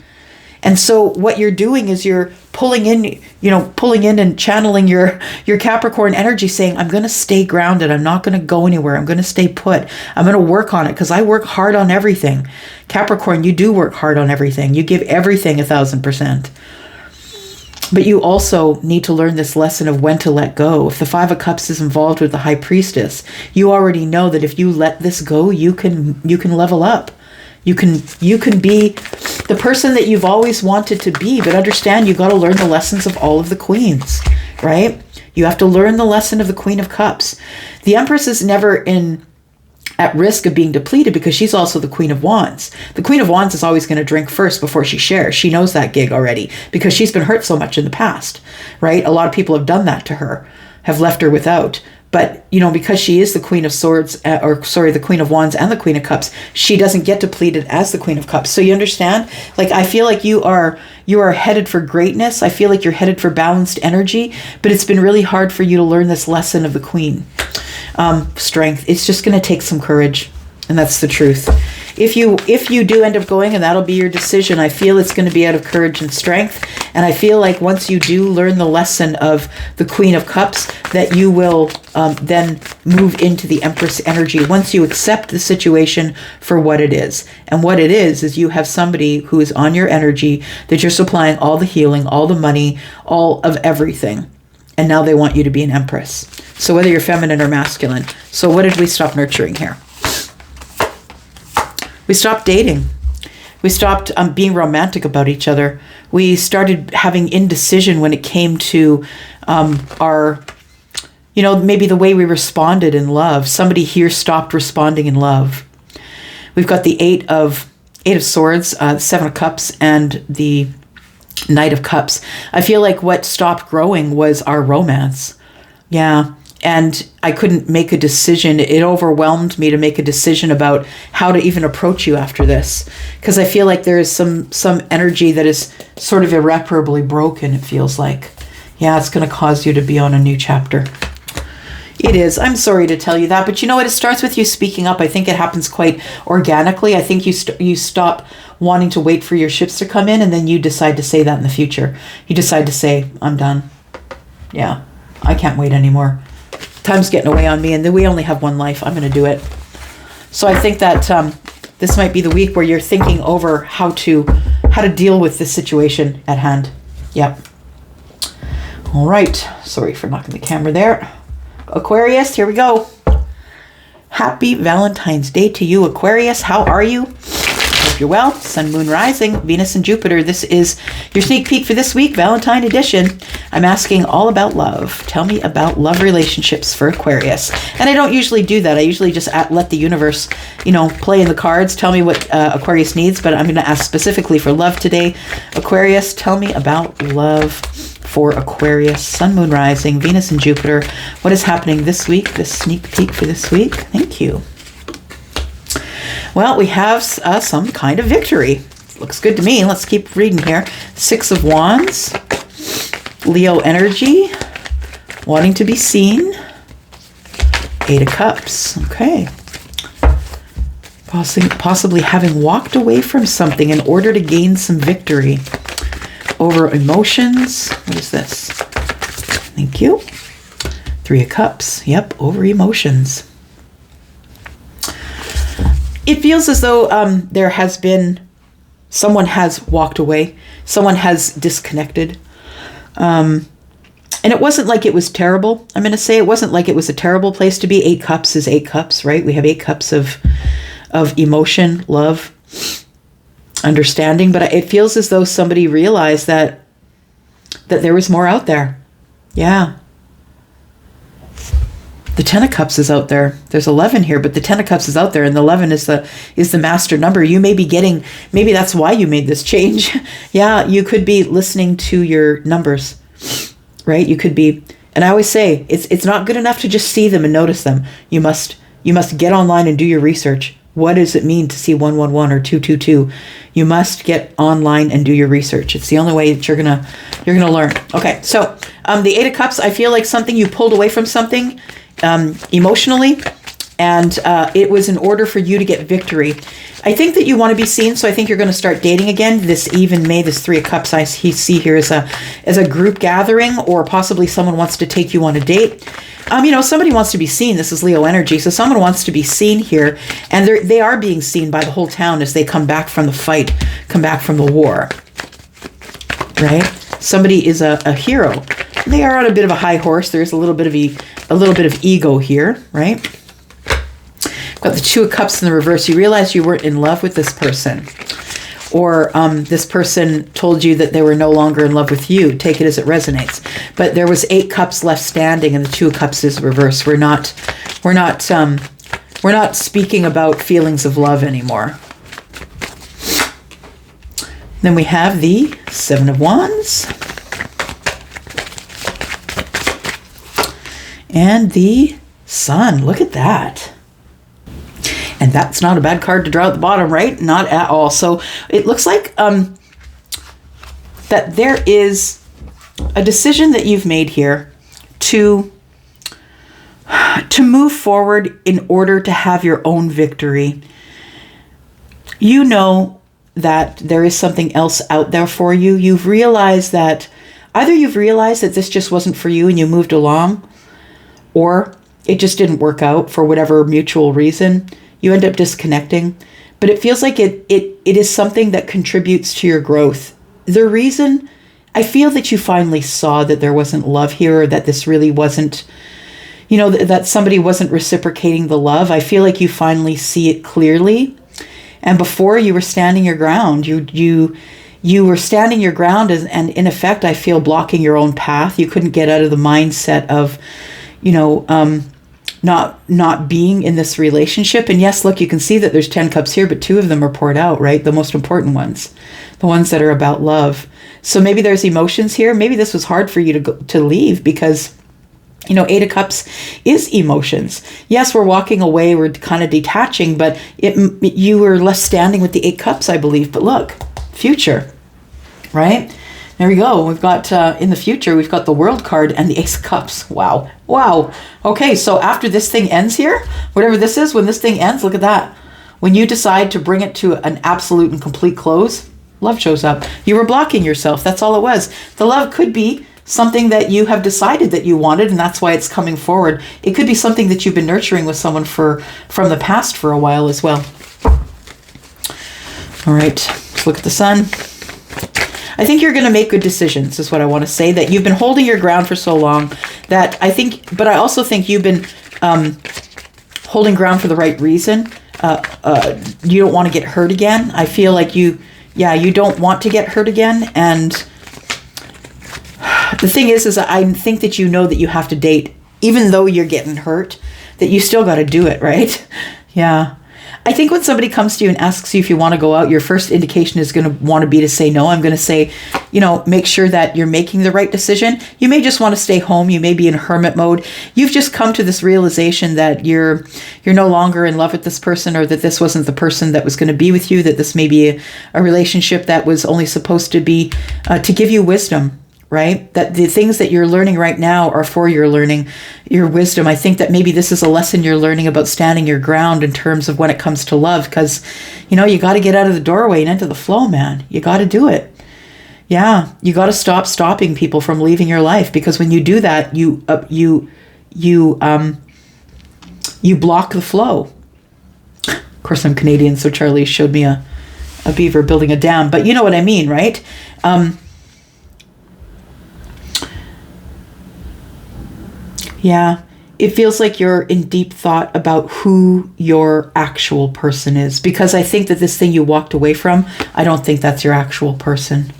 And so what you're doing is you're pulling in and channeling your Capricorn energy, saying, I'm going to stay grounded. I'm not going to go anywhere. I'm going to stay put. I'm going to work on it, because I work hard on everything. Capricorn, you do work hard on everything. You give everything 1,000%. But you also need to learn this lesson of when to let go. If the Five of Cups is involved with the High Priestess, you already know that if you let this go, you can level up. You can be the person that you've always wanted to be, but understand you got to learn the lessons of all of the queens, right? You have to learn the lesson of the Queen of Cups. The Empress is never at risk of being depleted, because she's also the Queen of Wands. The Queen of Wands is always going to drink first before she shares. She knows that gig already, because she's been hurt so much in the past, right? A lot of people have done that to her, have left her without. But, because she is the Queen of Swords, the Queen of Wands and the Queen of Cups, she doesn't get depleted as the Queen of Cups. So you understand? Like, I feel like you are headed for greatness. I feel like you're headed for balanced energy, but it's been really hard for you to learn this lesson of the Queen. Strength. It's just going to take some courage. And that's the truth. If you do end up going, and that'll be your decision, I feel it's going to be out of courage and strength. And I feel like once you do learn the lesson of the Queen of Cups, that you will then move into the Empress energy once you accept the situation for what it is. And what it is you have somebody who is on your energy, that you're supplying all the healing, all the money, all of everything. And now they want you to be an Empress. So whether you're feminine or masculine. So what did we stop nurturing here? We stopped dating. We stopped being romantic about each other. We started having indecision when it came to maybe the way we responded in love. Somebody here stopped responding in love. We've got the Eight of Swords, Seven of Cups, and the Knight of Cups. I feel like what stopped growing was our romance. Yeah. And I couldn't make a decision. It overwhelmed me to make a decision about how to even approach you after this. Because I feel like there is some energy that is sort of irreparably broken, it feels like. Yeah, it's going to cause you to be on a new chapter. It is. I'm sorry to tell you that. But you know what? It starts with you speaking up. I think it happens quite organically. I think you stop wanting to wait for your ships to come in, and then you decide to say that in the future. You decide to say, I'm done. Yeah, I can't wait anymore. Time's getting away on me, and then we only have one life. I'm going to do it. So I think that this might be the week where you're thinking over how to deal with this situation at hand. Yep. All right. Sorry for knocking the camera there. Aquarius, here we go. Happy Valentine's Day to you, Aquarius. How are you? Hope you're well. Sun, Moon, Rising, Venus, and Jupiter. This is your sneak peek for this week, Valentine edition. I'm asking all about love. Tell me about love relationships for Aquarius. And I don't usually do that. I usually just let the universe, play in the cards. Tell me what Aquarius needs. But I'm going to ask specifically for love today. Aquarius, tell me about love for Aquarius, Sun, Moon, Rising, Venus, and Jupiter. What is happening this week? This sneak peek for this week. Thank you. Well, we have some kind of victory. Looks good to me. Let's keep reading here. Six of Wands, Leo energy, wanting to be seen. Eight of Cups. Okay. Possibly having walked away from something in order to gain some victory over emotions. What is this? Thank you. Three of Cups. Yep, over emotions. It feels as though someone has walked away. Someone has disconnected. And it wasn't like it was terrible. I'm going to say it wasn't like it was a terrible place to be. 8 Cups is 8 Cups, right? We have 8 cups of emotion, love, understanding. But it feels as though somebody realized that there was more out there. Yeah. The 10 of Cups is out there. There's 11 here, but the 10 of Cups is out there, and the 11 is the master number. You may be maybe that's why you made this change. Yeah, you could be listening to your numbers, right? You could be, and I always say, it's not good enough to just see them and notice them. You must get online and do your research. What does it mean to see 111 or 222? You must get online and do your research. It's the only way that you're gonna learn. Okay, so the 8 of Cups, I feel like something you pulled away from something emotionally, and it was in order for you to get victory. I think that you want to be seen, so I think you're going to start dating again. This even May, this 3 of Cups I see here as a group gathering, or possibly someone wants to take you on a date. Somebody wants to be seen. This is Leo energy, so someone wants to be seen here, and they are being seen by the whole town as they come back from the fight, come back from the war, right? Somebody is a hero. They are on a bit of a high horse. There's a little bit of ego here, right? Got the 2 of Cups in the reverse. You realize you weren't in love with this person, or this person told you that they were no longer in love with you. Take it as it resonates. But there was 8 Cups left standing, and the 2 of Cups is reverse. We're not speaking about feelings of love anymore. Then we have the 7 of Wands. And the Sun. Look at that. And that's not a bad card to draw at the bottom, right? Not at all. So it looks like that there is a decision that you've made here to move forward in order to have your own victory. You know that there is something else out there for you. You've realized that this just wasn't for you and you moved along, or it just didn't work out for whatever mutual reason. You end up disconnecting. But it feels like it is something that contributes to your growth. The reason, I feel that you finally saw that there wasn't love here, or that this really wasn't, that somebody wasn't reciprocating the love. I feel like you finally see it clearly. And before, you were standing your ground. You were standing your ground, and in effect, I feel blocking your own path. You couldn't get out of the mindset of, not being in this relationship. And yes, look, you can see that there's 10 cups here, but 2 of them are poured out, right? The most important ones, the ones that are about love. So maybe there's emotions here. Maybe this was hard for you to leave because, 8 of Cups is emotions. Yes, we're walking away, we're kind of detaching, but you were left standing with the 8 Cups, I believe. But look, future, right? There we go. We've got, in the future, we've got the World card and the Ace of Cups. Wow. Wow. Okay, so after this thing ends here, whatever this is, when this thing ends, look at that. When you decide to bring it to an absolute and complete close, love shows up. You were blocking yourself. That's all it was. The love could be something that you have decided that you wanted, and that's why it's coming forward. It could be something that you've been nurturing with someone from the past for a while as well. All right, let's look at the Sun. I think you're going to make good decisions, is what I want to say. That you've been holding your ground for so long that but I also think you've been holding ground for the right reason. You don't want to get hurt again. I feel like you don't want to get hurt again. And the thing is I think that that you have to date, even though you're getting hurt, that you still got to do it, right? Yeah. I think when somebody comes to you and asks you if you want to go out, your first indication is going to want to be to say no. I'm going to say, make sure that you're making the right decision. You may just want to stay home. You may be in hermit mode. You've just come to this realization that you're no longer in love with this person, or that this wasn't the person that was going to be with you, that this may be a relationship that was only supposed to be to give you wisdom. Right? That the things that you're learning right now are for your learning, your wisdom. I think that maybe this is a lesson you're learning about standing your ground in terms of when it comes to love, because, you got to get out of the doorway and into the flow, man. You got to do it. Yeah. You got to stop stopping people from leaving your life, because when you do that, you block the flow. Of course, I'm Canadian, so Charlie showed me a beaver building a dam, but you know what I mean, right? Yeah, it feels like you're in deep thought about who your actual person is, because I think that this thing you walked away from, I don't think that's your actual person.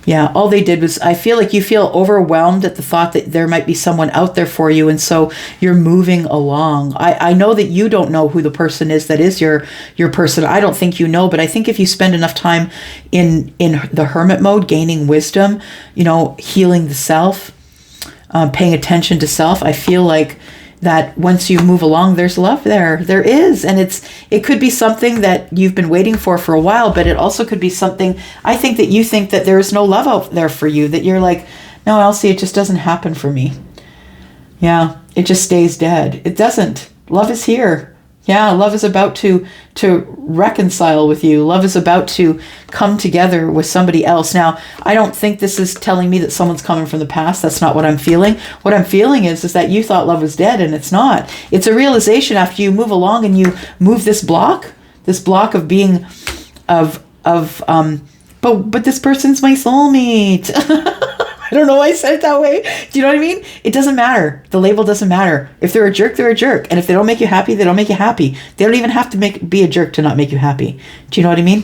Yeah, all they did was, I feel like you feel overwhelmed at the thought that there might be someone out there for you, and so you're moving along. I know that you don't know who the person is that is your person. I don't think you know, but I think if you spend enough time in the hermit mode, gaining wisdom, healing the self, paying attention to self, I feel like that once you move along, there's love there. There is. And it could be something that you've been waiting for a while, but it also could be something, I think that you think that there is no love out there for you, that you're like, no, Elsie, it just doesn't happen for me. Yeah, it just stays dead. It doesn't. Love is here. Yeah, love is about to reconcile with you. Love is about to come together with somebody else. Now, I don't think this is telling me that someone's coming from the past. That's not what I'm feeling. What I'm feeling is that you thought love was dead, and it's not. It's a realization after you move along and you move this block of being but this person's my soulmate. I don't know why I said it that way. Do you know what I mean? It doesn't matter. The label doesn't matter. If they're a jerk, they're a jerk. And if they don't make you happy, they don't make you happy. They don't even have to be a jerk to not make you happy. Do you know what I mean?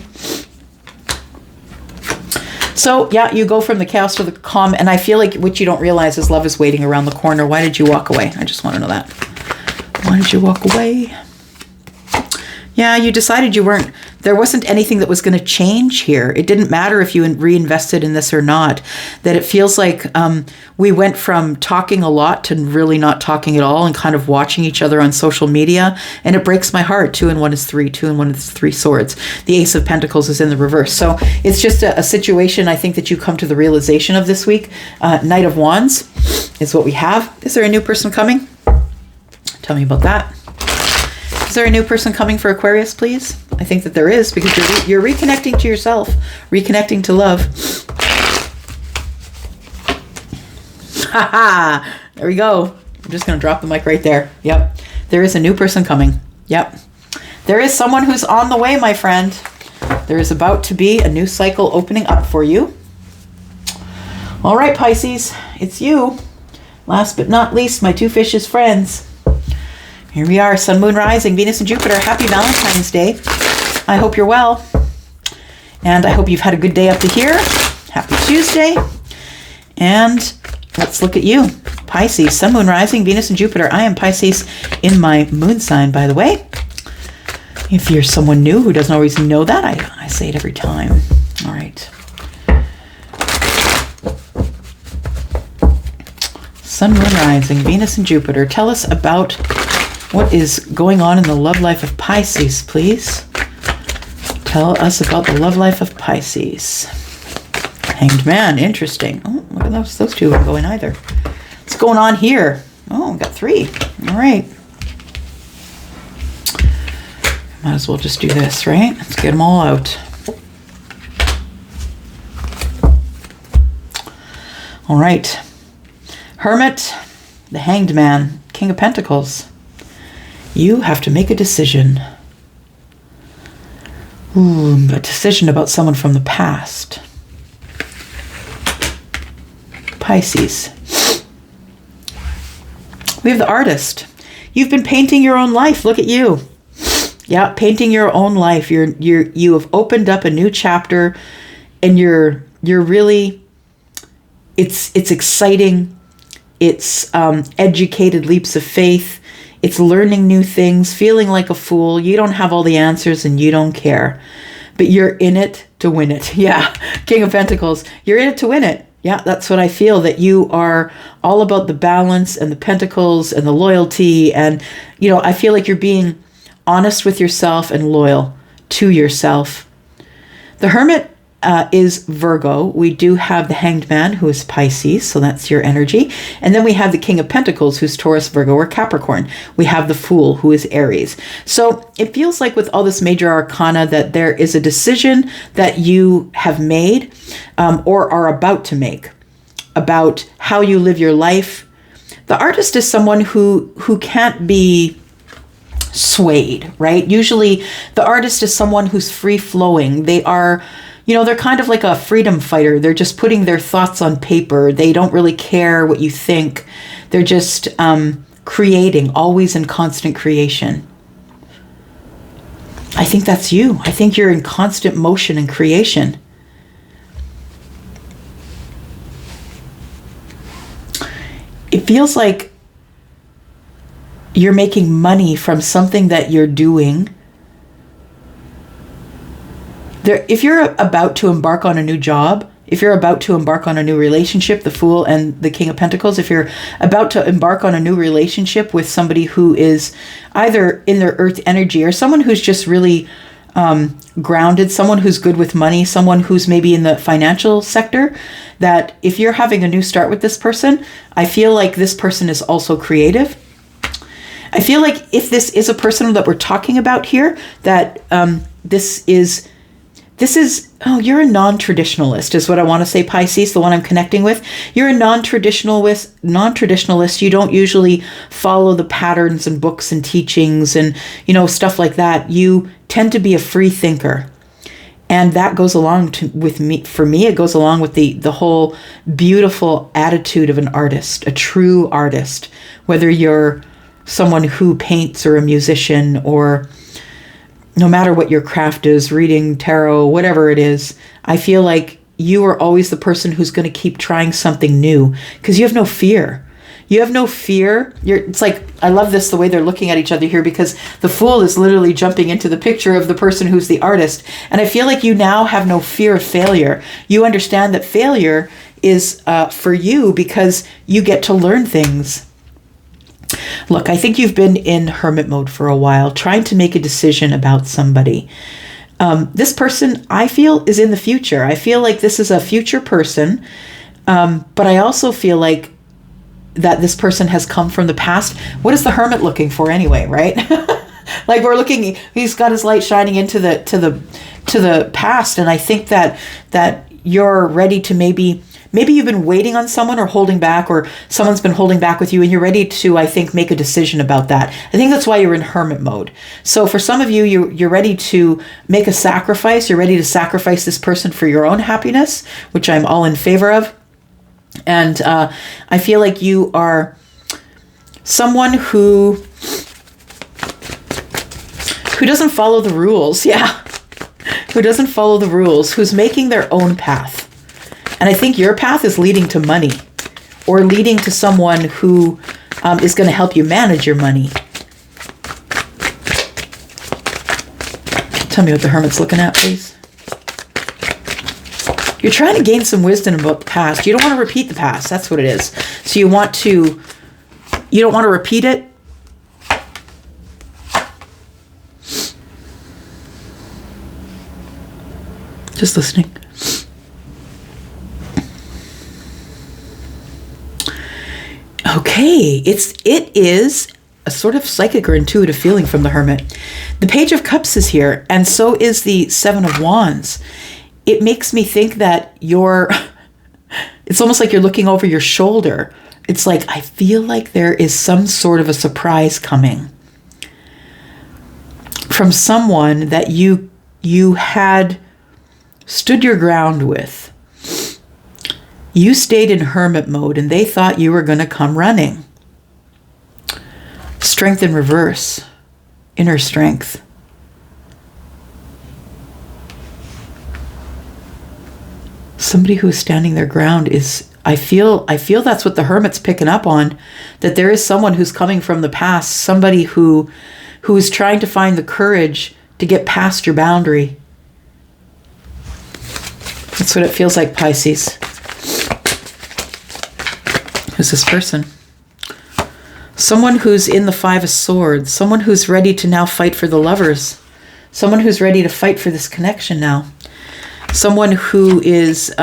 So, yeah, you go from the chaos to the calm. And I feel like what you don't realize is love is waiting around the corner. Why did you walk away? I just want to know that. Why did you walk away? Yeah, you decided there wasn't anything that was going to change here. It didn't matter if you reinvested in this or not. That it feels like we went from talking a lot to really not talking at all, and kind of watching each other on social media. And it breaks my heart. 2 and 1 is 3. 2 and 1 is 3 swords. The Ace of Pentacles is in the reverse. So it's just a situation, I think, that you come to the realization of this week. Knight of Wands is what we have. Is there a new person coming? Tell me about that. Is there a new person coming for Aquarius, please? I think that there is, because you're reconnecting to yourself, reconnecting to love. Ha! There we go. I'm just going to drop the mic right there. Yep. There is a new person coming. Yep. There is someone who's on the way, my friend. There is about to be a new cycle opening up for you. All right, Pisces, it's you. Last but not least, my 2 fishes friends. Here we are, Sun, Moon, Rising, Venus, and Jupiter. Happy Valentine's Day. I hope you're well. And I hope you've had a good day up to here. Happy Tuesday. And let's look at you. Pisces, Sun, Moon, Rising, Venus, and Jupiter. I am Pisces in my moon sign, by the way. If you're someone new who doesn't always know that, I say it every time. All right. Sun, Moon, Rising, Venus, and Jupiter. Tell us about what is going on in the love life of Pisces, please. Tell us about the love life of Pisces. Hanged Man, interesting. Oh, look at those 2 aren't going either. What's going on here? Oh, we got 3. All right. Might as well just do this, right? Let's get them all out. All right. Hermit, the Hanged Man, King of Pentacles. You have to make a decision. A decision about someone from the past. Pisces. We have the Artist. You've been painting your own life. Look at you. Yeah, painting your own life. You have opened up a new chapter, and you're really, it's exciting. It's educated leaps of faith. It's learning new things, feeling like a fool. You don't have all the answers and you don't care. But you're in it to win it. Yeah, King of Pentacles. You're in it to win it. Yeah, that's what I feel, that you are all about the balance and the pentacles and the loyalty. And, you know, I feel like you're being honest with yourself and loyal to yourself. The Hermit is Virgo. We do have the Hanged Man, who is Pisces, so that's your energy. And then we have the King of Pentacles, who's Taurus, Virgo, or Capricorn. We have the Fool, who is Aries. So it feels like with all this major arcana that there is a decision that you have made or are about to make about how you live your life. The Artist is someone who can't be swayed, right? Usually the Artist is someone who's free-flowing. They are, you know, they're kind of like a freedom fighter. They're just putting their thoughts on paper. They don't really care what you think. They're just creating, always in constant creation. I think that's you. I think you're in constant motion and creation. It feels like you're making money from something that you're doing. If you're about to embark on a new job, if you're about to embark on a new relationship, the Fool and the King of Pentacles, if you're about to embark on a new relationship with somebody who is either in their earth energy or someone who's just really grounded, someone who's good with money, someone who's maybe in the financial sector, that if you're having a new start with this person, I feel like this person is also creative. I feel like if this is a person that we're talking about here, that this is, oh, you're a non-traditionalist is what I want to say, Pisces, the one I'm connecting with. You're a non-traditionalist. You don't usually follow the patterns and books and teachings and, you know, stuff like that. You tend to be a free thinker. And that goes along with me. For me, it goes along with the whole beautiful attitude of an artist, a true artist, whether you're someone who paints or a musician, or no matter what your craft is, reading tarot, whatever it is, I feel like you are always the person who's going to keep trying something new because you have no fear. You have no fear. It's like, I love this, the way they're looking at each other here, because the Fool is literally jumping into the picture of the person who's the artist. And I feel like you now have no fear of failure. You understand that failure is for you because you get to learn things. Look, I think you've been in hermit mode for a while, trying to make a decision about somebody. This person, I feel, is in the future. I feel like this is a future person, but I also feel like that this person has come from the past. What is the Hermit looking for anyway, right? Like, we're looking, he's got his light shining into the past, and I think that you're ready to maybe you've been waiting on someone or holding back, or someone's been holding back with you, and you're ready to, I think, make a decision about that. I think that's why you're in hermit mode. So for some of you, you're ready to make a sacrifice. You're ready to sacrifice this person for your own happiness, which I'm all in favor of. And I feel like you are someone who doesn't follow the rules. Yeah. Who doesn't follow the rules, who's making their own path. And I think your path is leading to money, or leading to someone who is going to help you manage your money. Tell me what the Hermit's looking at, please. You're trying to gain some wisdom about the past. You don't want to repeat the past. That's what it is. So you don't want to repeat it. Just listening. Okay, it is a sort of psychic or intuitive feeling from the Hermit. The Page of Cups is here, and so is the Seven of Wands. It makes me think that it's almost like you're looking over your shoulder. It's like, I feel like there is some sort of a surprise coming from someone that you had stood your ground with. You stayed in hermit mode and they thought you were going to come running. Strength in reverse. Inner strength. Somebody who is standing their ground is I feel that's what the Hermit's picking up on, that there is someone who's coming from the past, somebody who is trying to find the courage to get past your boundary. That's what it feels like, Pisces. Who's this person? Someone who's in the Five of Swords, someone who's ready to now fight for the lovers, someone who's ready to fight for this connection now, someone who is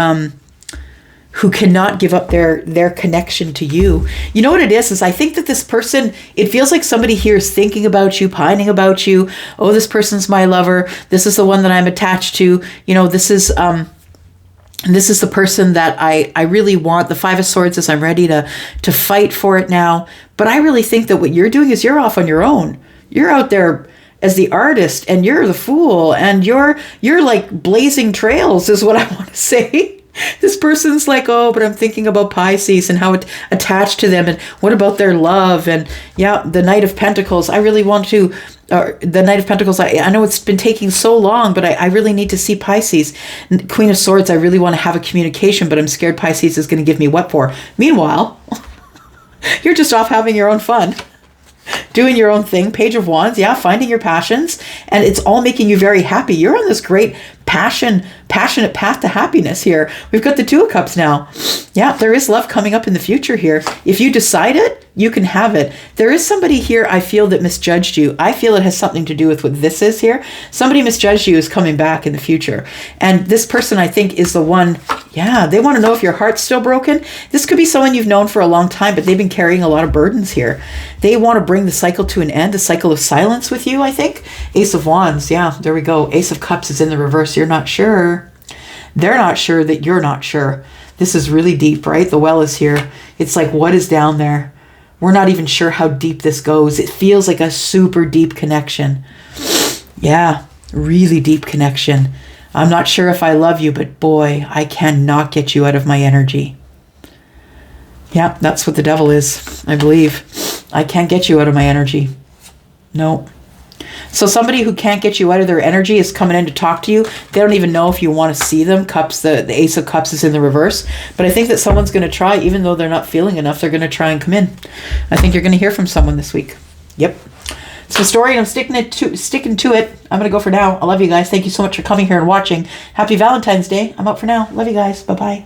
who cannot give up their connection to you. You know what it is I think that this person, it feels like somebody here is thinking about you, pining about you. Oh, this person's my lover. This is the one that I'm attached to. You know, this is the person that I really want. The Five of Swords is I'm ready to fight for it now. But I really think that what you're doing is you're off on your own. You're out there as the artist and you're the fool and you're like blazing trails is what I want to say. This person's like, oh, but I'm thinking about Pisces and how it attached to them and what about their love and yeah, the Knight of Pentacles. I really want to, the Knight of Pentacles, I know it's been taking so long, but I really need to see Pisces. Queen of Swords, I really want to have a communication, but I'm scared Pisces is going to give me what for. Meanwhile, you're just off having your own fun. Doing your own thing. Page of Wands, yeah, finding your passions, and it's all making you very happy. You're on this great passionate path to happiness here. We've got the Two of Cups now. Yeah, there is love coming up in the future here. If you decide it, you can have it. There is somebody here, I feel, that misjudged you. I feel it has something to do with what this is here. Somebody misjudged you is coming back in the future. And this person, I think, is the one, yeah, they want to know if your heart's still broken. This could be someone you've known for a long time, but they've been carrying a lot of burdens here. They want to bring the cycle to an end, a cycle of silence with you, I think. Ace of Wands, yeah, there we go. Ace of Cups is in the reverse. You're not sure. They're not sure that you're not sure. This is really deep, right? The well is here. It's like, what is down there? We're not even sure how deep this goes. It feels like a super deep connection. Yeah, really deep connection. I'm not sure if I love you, but boy, I cannot get you out of my energy. Yeah, that's what the devil is, I believe. I can't get you out of my energy. No. So somebody who can't get you out of their energy is coming in to talk to you. They don't even know if you want to see them. Cups, the Ace of Cups is in the reverse. But I think that someone's going to try, even though they're not feeling enough, they're going to try and come in. I think you're going to hear from someone this week. Yep. It's the story, and I'm sticking to it. I'm going to go for now. I love you guys. Thank you so much for coming here and watching. Happy Valentine's Day. I'm out for now. Love you guys. Bye-bye.